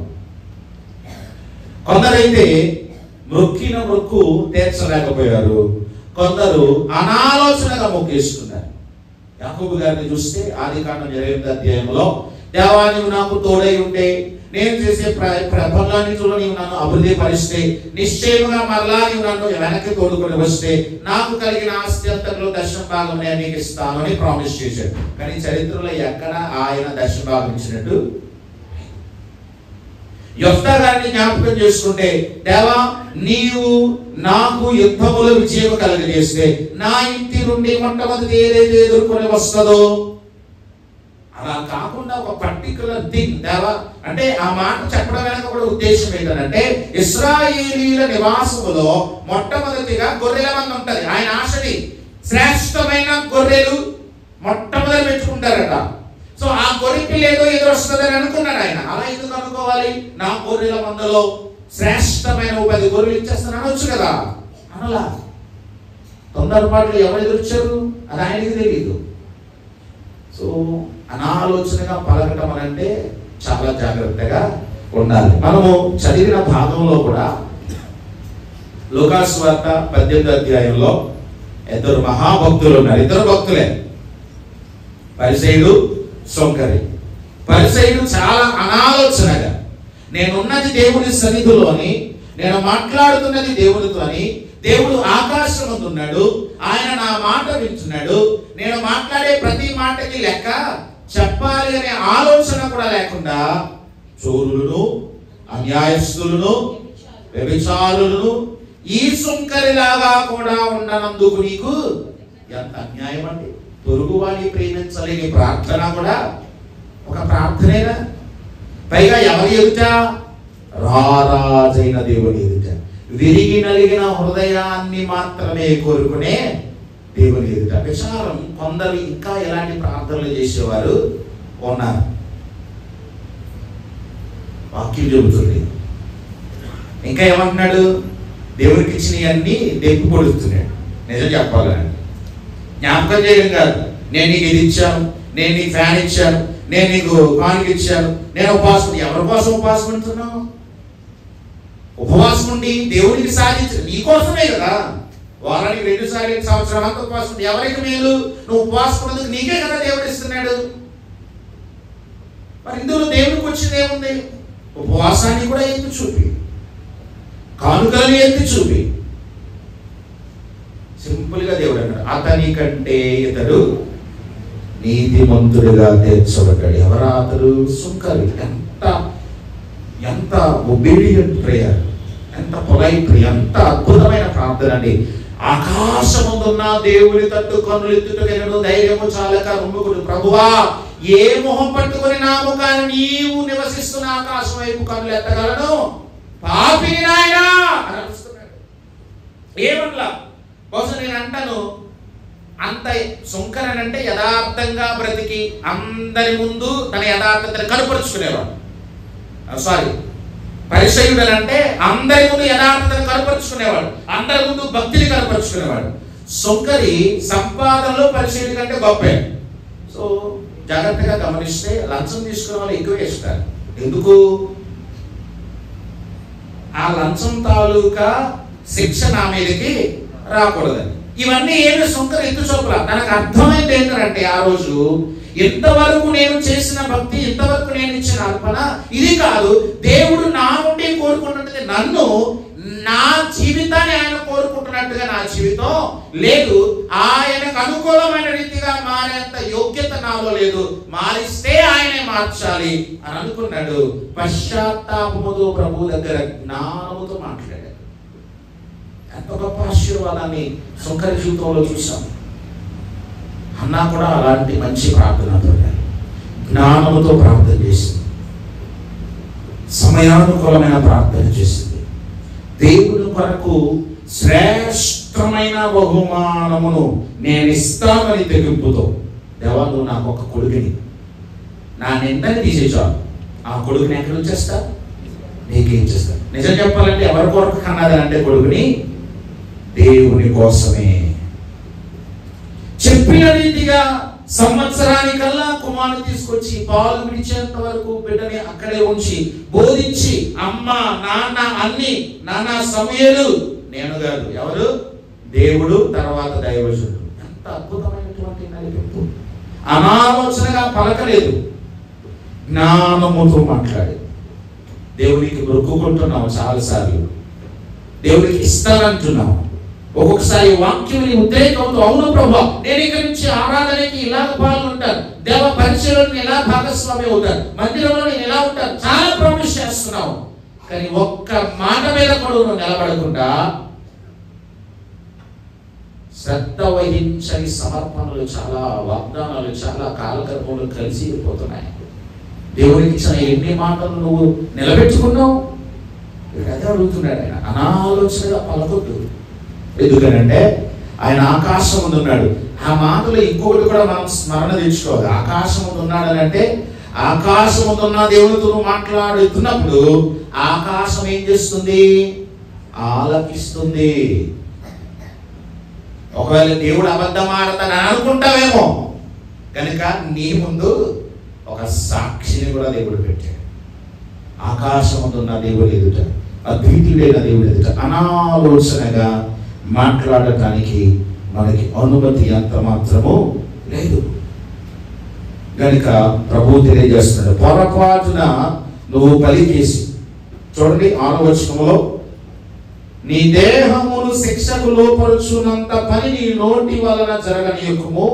కొందరైతే మొక్కిన మొక్కు తీర్చలేకపోయారు, కొందరు అనాలోచనగా మొక్కేసుకున్నారు. యాకోబు గారిని చూస్తే ఆదికాండం 28వ అధ్యాయంలో దేవా నీవు నాకు తోడై ఉంటే, నేను చేసే పనులన్నిటిలో నీవు నన్ను అభివృద్ధి పరిస్తే, నిశ్చయముగా మరలా నీవు నన్ను వెనక్కి తోడుకొని వస్తే నాకు కలిగిన ఆస్తి అంతలో దశమ భాగం నేను నీకు ఇస్తాను అని ప్రామిస్ చేశాడు. కానీ చరిత్రలో ఎక్కడ ఆయన దశమ భాగం ఇచ్చినట్టు. యెఫ్తా గారిని జ్ఞాపకం చేసుకుంటే దేవా నీవు నాకు యుద్ధములో విజయం కలుగజేస్తే నా ఇంటి నుండి మొట్టమొదటి ఏదైతే ఎదుర్కొని వస్తుందో, అలా కాకుండా ఒక పర్టికులర్ థింగ్ దేవా అంటే ఆ మాట చెప్పడం వెనక కూడా ఉద్దేశం ఏంటంటే ఇశ్రాయేలీల నివాసములో మొట్టమొదటిగా గొర్రెల మంద ఉంటది. ఆయన ఆశని శ్రేష్టమైన గొర్రెలు మొట్టమొదటి పెట్టుకుంటారట. సో ఆ గొర్రె పిల్ల ఏదో వస్తుందని అనుకున్నాడు ఆయన. అలా ఎందుకు అనుకోవాలి? నా గొర్రెల మందలో శ్రేష్టమైన 10 గొర్రెలు ఇచ్చేస్తాను అనొచ్చు కదా. అనలా. తొందరపాట్లు ఎవరు ఎదుర్చారు అది ఆయనకి తెలియదు. సో అనాలోచనగా పలకటం అంటే చాలా జాగ్రత్తగా ఉండాలి. మనము చదివిన భాగంలో కూడా లూకాసు వార్త 18వ అధ్యాయంలో 2 మహాభక్తులు ఉన్నారు. 2 భక్తులే, పరిసయ్యుడు, సొంకరి. పరిసయ్యుడు చాలా అనాలోచనగా నేనున్నది దేవుని సన్నిధిలోని, నేను మాట్లాడుతున్నది దేవునితోని, దేవుడు ఆకాశం ముందు ఉన్నాడు, ఆయన నా మాట వింటున్నాడు, నేను మాట్లాడే ప్రతి మాటకి లెక్క చెప్పాలి అనే ఆలోచన కూడా లేకుండా చోరులను, అన్యాయస్తులను, వ్యభిచారులను ఈ సుంకరిలాగా కూడా ఉండనందుకు నీకు ఎంత అన్యాయం అండి. పొరుగువాడిని ప్రేమించలేని ప్రార్థన కూడా ఒక ప్రార్థనేనా? పైగా ఎవరి ఎదుట? రారాజైన దేవుని ఎదుట, విరిగి నలిగిన హృదయాన్ని మాత్రమే కోరుకునే దేవుని ఎదుట. విచారం కొందరు ఇంకా ఎలాంటి ప్రార్థనలు చేసేవారు ఉన్నారు. వాక్యం చెబుతుంది. ఇంకా ఏమంటున్నాడు? దేవునికి ఇచ్చినవన్నీ దెప్పి పొడుస్తున్నాడు. నిజం చెప్పాలని జ్ఞాపకం చేయడం కాదు. నేను నీకు ఇది ఇచ్చాను, నేను నీకు ఫ్యాన్ ఇచ్చాను, నేను నీకు కానుక ఇచ్చాను, నేను ఉపవాసం. ఎవరి కోసం ఉపవాసం ఉంటున్నావు? ఉపవాసం ఉండి దేవుడికి సాధించు నీకోసమే కదా. వారానికి 2 సార్లు సంవత్సరం అంతా ఉపవాసం. ఎవరికి మేలు? నువ్వు ఉపవాసం ఉన్నందుకు నీకే కదా దేవుడు ఇస్తున్నాడు. మరి ఇందులో దేవుడికి వచ్చింది ఏముంది? ఉపవాసాన్ని కూడా ఎత్తి చూపి, కానుకలను ఎత్తి చూపి, సింపుల్ గా దేవుడు అన్నాడు అతని కంటే ఇతడు నీతిమంతుడిగా తీర్చబడ్డాడు. ఎవరా అతడు? సుంకరి. ఎంత ఒబీడియంట్ ప్రేయర్, ఎంత పొలైట్, ఎంత అద్భుతమైన ప్రార్థన అండి. ఆకాశముందున్న దేవుని తట్టు కన్నులెత్తుటకెనను ధైర్యము చాలక రొమ్ముకుడు, ప్రభువా ఏ మొహం పట్టుకొని నా ముఖాన్ని నీవు నివసిస్తున్న ఆకాశం వైపు కన్నులు ఎత్తగలను, పాపిని నాయనా అని అరుస్తున్నాడు. ఏమన్నా బహుశా నేను అంటాను, అంత సుంకరనంటే యథార్థంగా బ్రతికి అందరి ముందు తన యథార్థతను కనపరుచుకునేవాడు. పరిసయ్యుడనంటే అందరి ముందు యథార్థతను కనపరుచుకునేవాడు, అందరి ముందు భక్తిని కనపరుచుకునేవాడు. సుంకరి సంపాదనలో పరిసయ్యుడి కంటే గొప్పే. సో జాగ్రత్తగా గమనిస్తే లంచం తీసుకునే వాళ్ళు ఎక్కువ ఇస్తారు. ఎందుకు? ఆ లంచం తాలూకా శిక్ష నా మీదకి రాకూడదని. ఇవన్నీ ఏమి సుంకరి ఎత్తు చూపల. తనకు అర్థమైంది ఏంటంటే, ఆ రోజు ఇంతవరకు నేను చేసిన భక్తి, ఇంతవరకు నేను ఇచ్చిన అర్పణ ఇది కాదు, దేవుడు నా నుండి కోరుకుంటున్నది నన్ను, నా జీవితాన్ని ఆయన కోరుకుంటున్నట్టుగా నా జీవితం లేదు, ఆయనకు అనుకూలమైన రీతిగా మారేంత యోగ్యత నాలో లేదు, మారిస్తే ఆయనే మార్చాలి అని అనుకున్నాడు. పశ్చాత్తాపముతో ప్రభు దగ్గర జ్ఞానముతో మాట్లాడాడు. ఎంత గొప్ప ఆశీర్వాదాన్ని సుంకరి జీవితంలో చూసాం. అన్నా కూడా అలాంటి మంచి ప్రార్థనతో జ్ఞానముతో ప్రార్థన చేసింది, సమయానుకూలమైన ప్రార్థన చేసింది. దేవుని కొరకు శ్రేష్టమైన బహుమానమును నేను ఇస్తానని తెగింపుతో, దేవా నువ్వు నాకు ఒక కొడుకుని, నా నిందని తీసేసావు, ఆ కొడుకుని ఎక్కడ వచ్చేస్తా, నీకేం చేస్తా. నిజం చెప్పాలంటే ఎవరి కొరకు కన్నదంటే కొడుకుని దేవుని కోసమే. చెప్పిన రీతిగా సంవత్సరానికల్లా కుమారుని తీసుకొచ్చి పాలు విడిచేంత వరకు బిడ్డని అక్కడే ఉంచి బోధించి, అమ్మ నాన్న అన్ని, నాన్న సమయలు, నేను కాదు ఎవరు, దేవుడు తర్వాత దైవజుడు. ఎంత అద్భుతమైనటువంటి నడిపింపు. అనాలోచనగా పలకలేదు, జ్ఞానముతో మాట్లాడి. దేవునికి మొక్కుకుంటున్నాము చాలాసార్లు, దేవునికి ఇస్తానంటున్నాము. ఒక్కొక్కసారి వాక్యం ఉద్రేకంతో, అవును ప్రభా నేను ఇక్కడి నుంచి ఆరాధనకి ఇలాగ పాల్గొంటాను, దేవ పరిచయంలో ఎలా భాగస్వామి అవుతాను, మందిరంలో నేను ఎలా ఉంటాను, చాలా ప్రామిస్ చేస్తున్నావు. కానీ ఒక్క మాట మీద కూడా నువ్వు నిలబడకుండా శ్రద్ధ వహించని సమర్పణలు, చాలా వాగ్దానాలు, చాలా కాలకర్మలు కలిసి పోతున్నాయి. దేవునికి ఇచ్చిన ఎన్ని మాటలు నువ్వు నిలబెట్టుకున్నావు? అదే అడుగుతున్నాడు ఆయన. అనాలోచనగా పలకొద్దు. ఎందుకనంటే ఆయన ఆకాశం ముందు ఉన్నాడు. ఆ మాటలు ఇంకొకటి కూడా మనం స్మరణ తెచ్చుకోవాలి. ఆకాశం ముందు ఉన్నాడు అని అంటే, ఆకాశం ముందు ఉన్న దేవునితో మాట్లాడుతున్నప్పుడు ఆకాశం ఏం చేస్తుంది? ఆలకిస్తుంది. ఒకవేళ దేవుడు అబద్ధం ఆడతానని అనుకుంటావేమో, కనుక నీ ముందు ఒక సాక్షిని కూడా దేవుడు పెట్టాడు. ఆకాశం ముందు ఉన్న దేవుడు ఎదుట, అద్వితీయుడైన దేవుడు ఎదుట అనాలోచనగా మాట్లాడటానికి మనకి అనుమతి అంత మాత్రము లేదు. కనుక ప్రభు తెలియజేస్తున్నాడు, పొరపాటున నువ్వు పలికేసి, చూడండి 6వ వచనంలో, నీ దేహమును శిక్షకు లోపరుచున్నంత పని నీ నోటి వలన జరగనీయకుము,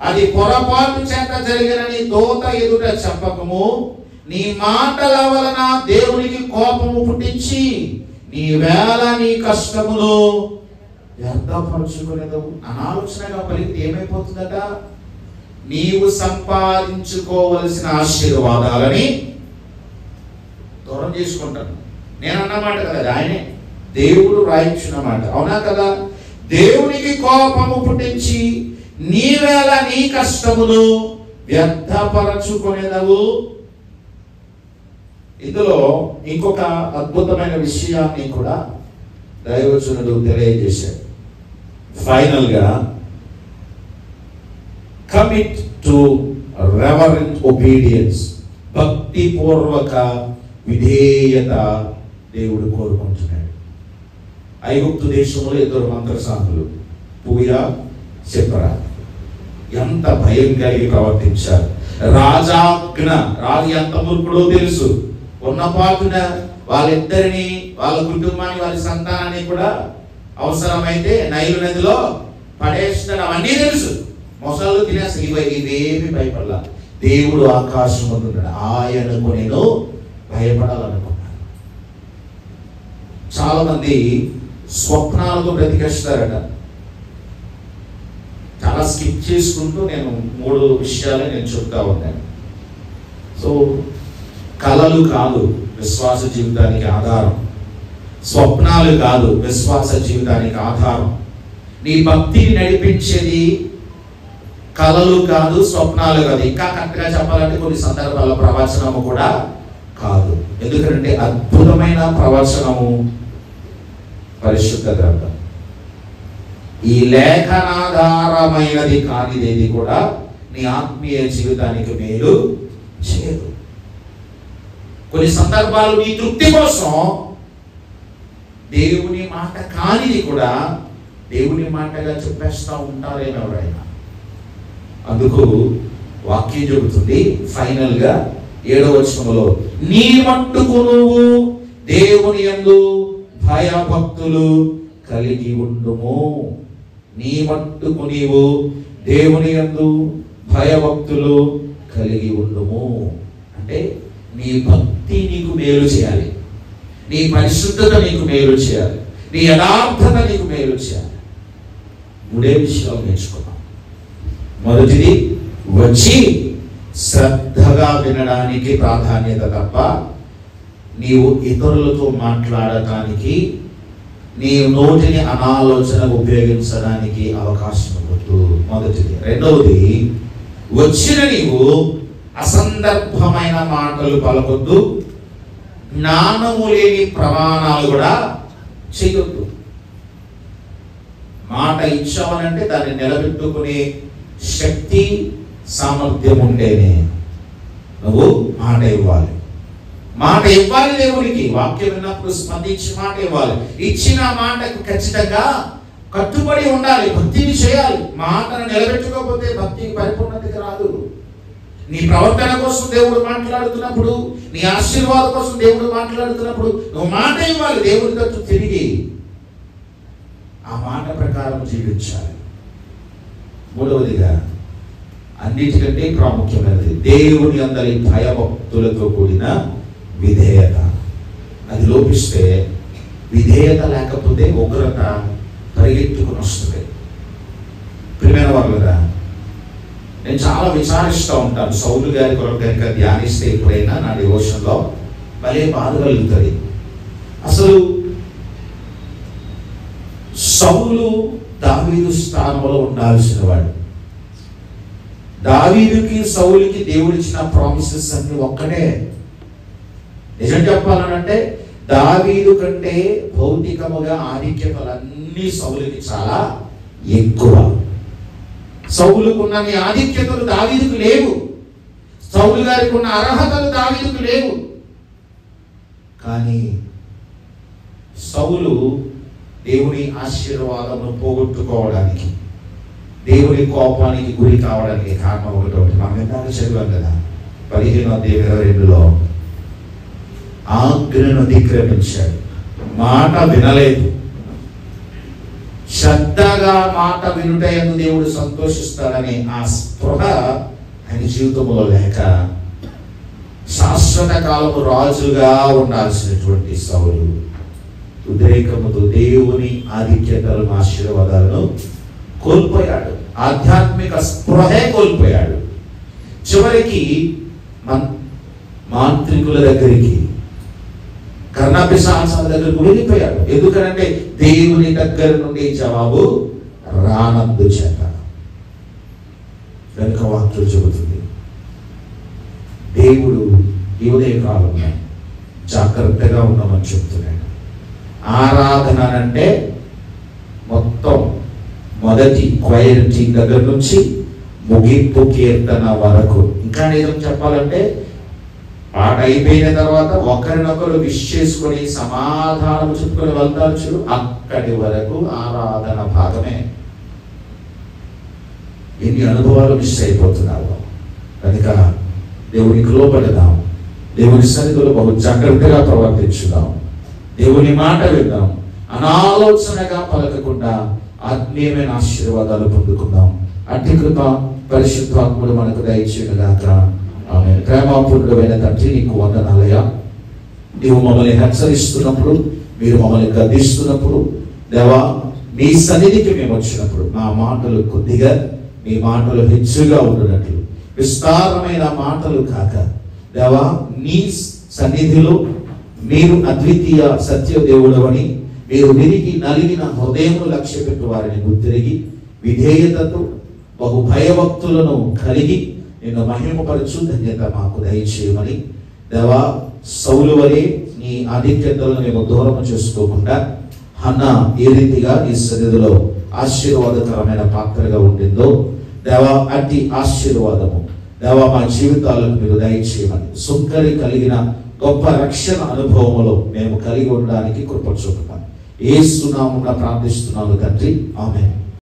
అది పొరపాటు చేత జరిగినని దోత ఎదుట చెప్పకము, నీ మాటల వలన దేవునికి కోపము పుట్టించి నీ వేళ నీ కష్టమును వ్యర్థపరుచుకునేదవు. అనాలోచనగా పలికితే ఏమైపోతుందట? నీవు సంపాదించుకోవలసిన ఆశీర్వాదాలని దూరం చేసుకుంటాను. నేను అన్నమాట కదా, ఆయనే దేవుడు రాయించిన మాట, అవునా కదా? దేవునికి కోపము పుట్టించి నీ వేళ నీ కష్టమును వ్యర్థపరచుకునేదవు. ఇందులో ఇంకొక అద్భుతమైన విషయాన్ని కూడా దైవజనుడు తెలియజేశాడు. ఫైనల్ గా, కమిట్ టు రెవరెంట్ ఒబీడియన్స్, భక్తిపూర్వక విధేయత దేవుడు కోరుకుంటున్నాడు. ఐగుప్తు దేశంలో 2 మంత్రసానులు, పూయా చెప్పరా, ఎంత భయం కలిగి ప్రవర్తించారు. రాజాజ్ఞ, రాజు ఎంత మూర్ఖుడో తెలుసు. ఉన్నపాటున వాళ్ళిద్దరిని, వాళ్ళ కుటుంబాన్ని, వారి సంతానాన్ని కూడా అవసరమైతే నైలు నదిలో పడేస్తాడు. అవన్నీ తెలుసు. మొసళ్ళు తినేసి ఇవేమి భయపడలా. దేవుడు ఆకాశం ఉన్నాడు, ఆయనకు నేను భయపడాలనుకున్నాను. చాలా మంది స్వప్నాలతో బ్రతికేస్తారట. చాలా స్కిప్ చేసుకుంటూ నేను 3 విషయాలు నేను చెప్తా ఉన్నాను. సో కళలు కాదు విశ్వాస జీవితానికి ఆధారం, స్వప్నాలు కాదు విశ్వాస జీవితానికి ఆధారం. నీ భక్తిని నడిపించేది కళలు కాదు, స్వప్నాలు కాదు. ఇంకా కరెక్ట్గా చెప్పాలంటే కొన్ని సందర్భాల్లో ప్రవచనము కూడా కాదు. ఎందుకంటే అద్భుతమైన ప్రవచనము పరిశుద్ధ గ్రంథం. ఈ లేఖనాధారమైనది కానిదేది కూడా నీ ఆత్మీయ జీవితానికి మేలు చేయదు. కొన్ని సందర్భాలు నీ తృప్తి కోసం దేవుని మాట కానిది కూడా దేవుని మాటగా చెప్పేస్తూ ఉంటారేమో ఎవరైనా. అందుకు వాక్యం చెబుతుంది ఫైనల్గా 7వ వచనంలో, నీ మట్టుకు నువ్వు దేవుని యందు భయభక్తులు కలిగి ఉండుము. నీ మట్టుకు నీవు దేవుని యందు భయభక్తులు కలిగి ఉండుము అంటే నీ భక్తి నీకు మేలు చేయాలి, నీ పరిశుద్ధత నీకు మేలు చేయాలి, నీ యథార్థత నీకు మేలు చేయాలి. 3 విషయాలు నేర్చుకున్నాం. మొదటిది వచ్చి శ్రద్ధగా వినడానికి ప్రాధాన్యత తప్ప నీవు ఇతరులతో మాట్లాడటానికి నీ నోటిని అనాలోచన ఉపయోగించడానికి అవకాశం ఇవ్వద్దు. మొదటిది. రెండవది, వచ్చిన నీవు అసందర్భమైన మాటలు పలకొద్దు, జ్ఞానము లేని ప్రమాణాలు కూడా చేయొద్దు. మాట ఇచ్చావనంటే దాన్ని నిలబెట్టుకునే శక్తి సామర్థ్యం ఉంటేనే నువ్వు మాట ఇవ్వాలి. మాట ఇవ్వాలి దేవునికి. వాక్యం విన్నప్పుడు స్పందించి మాట ఇవ్వాలి. ఇచ్చిన మాటకు ఖచ్చితంగా కట్టుబడి ఉండాలి, భక్తిని చేయాలి. మాటను నిలబెట్టుకోకపోతే భక్తి పరిపూర్ణతకి రాదు. నీ ప్రవర్తన కోసం దేవుడు మాట్లాడుతున్నప్పుడు, నీ ఆశీర్వాదం కోసం దేవుడు మాట్లాడుతున్నప్పుడు నువ్వు మాట ఇవ్వాలి. దేవుడి తట్టు తిరిగి ఆ మాట ప్రకారం జీవించాలి. 3వదిగా, అన్నిటికంటే ప్రాముఖ్యమైనది దేవుని అందరి భయభక్తులతో కూడిన విధేయత. అది లోపిస్తే, విధేయత లేకపోతే ఉగ్రత పరిగెత్తుకుని వస్తుంది. ప్రియమైన వాళ్ళు కదా, నేను చాలా విచారిస్తూ ఉంటాను. సౌలు గారి కొరకు కనుక ధ్యానిస్తే ఎప్పుడైనా నా డివోషన్లో భలే బాధ కలుగుతుంది. అసలు సౌలు దావీదు స్థానంలో ఉండాల్సిన వాడు. దావీదుకి సౌలుకి దేవుడిచ్చిన ప్రామిసెస్ అన్ని ఒక్కటే. నిజం చెప్పాలనంటే దావీదు కంటే భౌతికముగా ఆధిక్యతలన్నీ సౌలుకి చాలా ఎక్కువ. సౌలుకున్న ఆధిక్యతలు దావీదుకు లేవు. సౌలు గారికి ఉన్న అర్హతలు దావీదుకు లేవు. కానీ సౌలు దేవుని ఆశీర్వాదమును పోగొట్టుకోవడానికి, దేవుని కోపానికి గురి కావడానికి కారణం ఒకటి. మనం ఇందాక చదివాం కదా 15:22 ఆజ్ఞను అతిక్రమించాడు, మాట వినలేదు. శ్రద్ధగా మాట వినుటయందు దేవుడు సంతోషిస్తాడని ఆ స్పృహ ఆయన జీవితంలో లేక శాశ్వత కాలము రాజుగా ఉండాల్సినటువంటి సౌలు ఉద్రేకముతో దేవుని ఆధిక్యతలను, ఆశీర్వాదాలను కోల్పోయాడు. ఆధ్యాత్మిక స్పృహే కోల్పోయాడు. చివరికి మాంత్రికుల దగ్గరికి, కర్ణపిశాచాల దగ్గరకు వెళ్ళిపోయాడు. ఎందుకనంటే దేవుని దగ్గర నుండి జవాబు రానందు చేత. వెనుక వాక్యం చెబుతుంది, దేవుడు ఈ ఉదయ కాలంలో జాగ్రత్తగా ఉన్నామని చెప్తున్నాడు. ఆరాధన అంటే మొత్తం మొదటి క్వైర్ టీం దగ్గర నుంచి ముగింపు కీర్తన వరకు, ఇంకా నిజం చెప్పాలంటే పాట అయిపోయిన తర్వాత ఒకరినొకరు విష్ చేసుకొని సమాధానం చెప్పుకొని వెళ్తారు చూడు, అక్కడి వరకు ఆరాధన భాగమే. ఎన్ని అనుభవాలు మిస్ అయిపోతున్నారు. కనుక దేవునికి లోబడదాం, దేవుని సన్నిధిలో బహు జాగ్రత్తగా ప్రవర్తించుదాం, దేవుని మాట విందాం, అనాలోచనగా పలకకుండా ఆత్మీయమైన ఆశీర్వాదాలు పొందుకుందాం. అట్టి కృప పరిశుద్ధాత్ముడు మనకు దయచేయుగాక. ఆమేన్. ప్రేమపూర్ణమైన తండ్రి, నీకు వందనాలయ్యా. నీవు మమ్మల్ని హెచ్చరిస్తున్నప్పుడు, మీరు మమ్మల్ని గద్దిస్తున్నప్పుడు, దేవా మీ సన్నిధికి మేము వచ్చినప్పుడు మా మాటలు కొద్దిగా, మీ మాటలు హెచ్చుగా ఉండునట్లు, విస్తారమైన మాటలు కాక దేవా నీ సన్నిధిలో మీరు అద్వితీయ సత్య దేవుడు అని, మీరు విరిగి నలిగిన హృదయమును లక్ష్య పెట్టు వారిని గుర్తిరిగి విధేయతతో బహు భయభక్తులను కలిగి నిన్ను మహిమపరచు ధన్యత మాకు దయచేయమని దేవా, సౌలు వలె నీ ఆధిక్యతలను మేము దూరం చేసుకోకుండా హన్నా ఏ రీతిగా ఈ సన్నిధిలో ఆశీర్వాదకరమైన పాత్రగా ఉండిందో దేవా, అట్టి ఆశీర్వాదము దేవా మా జీవితాలను మీరు దయచేయమని, సుంకరి కలిగిన గొప్ప రక్షణ అనుభవములో మేము కలిగి ఉండడానికి కృప చూపమని యేసు నామమున ప్రార్థిస్తున్నాను తండ్రి, ఆమేన్.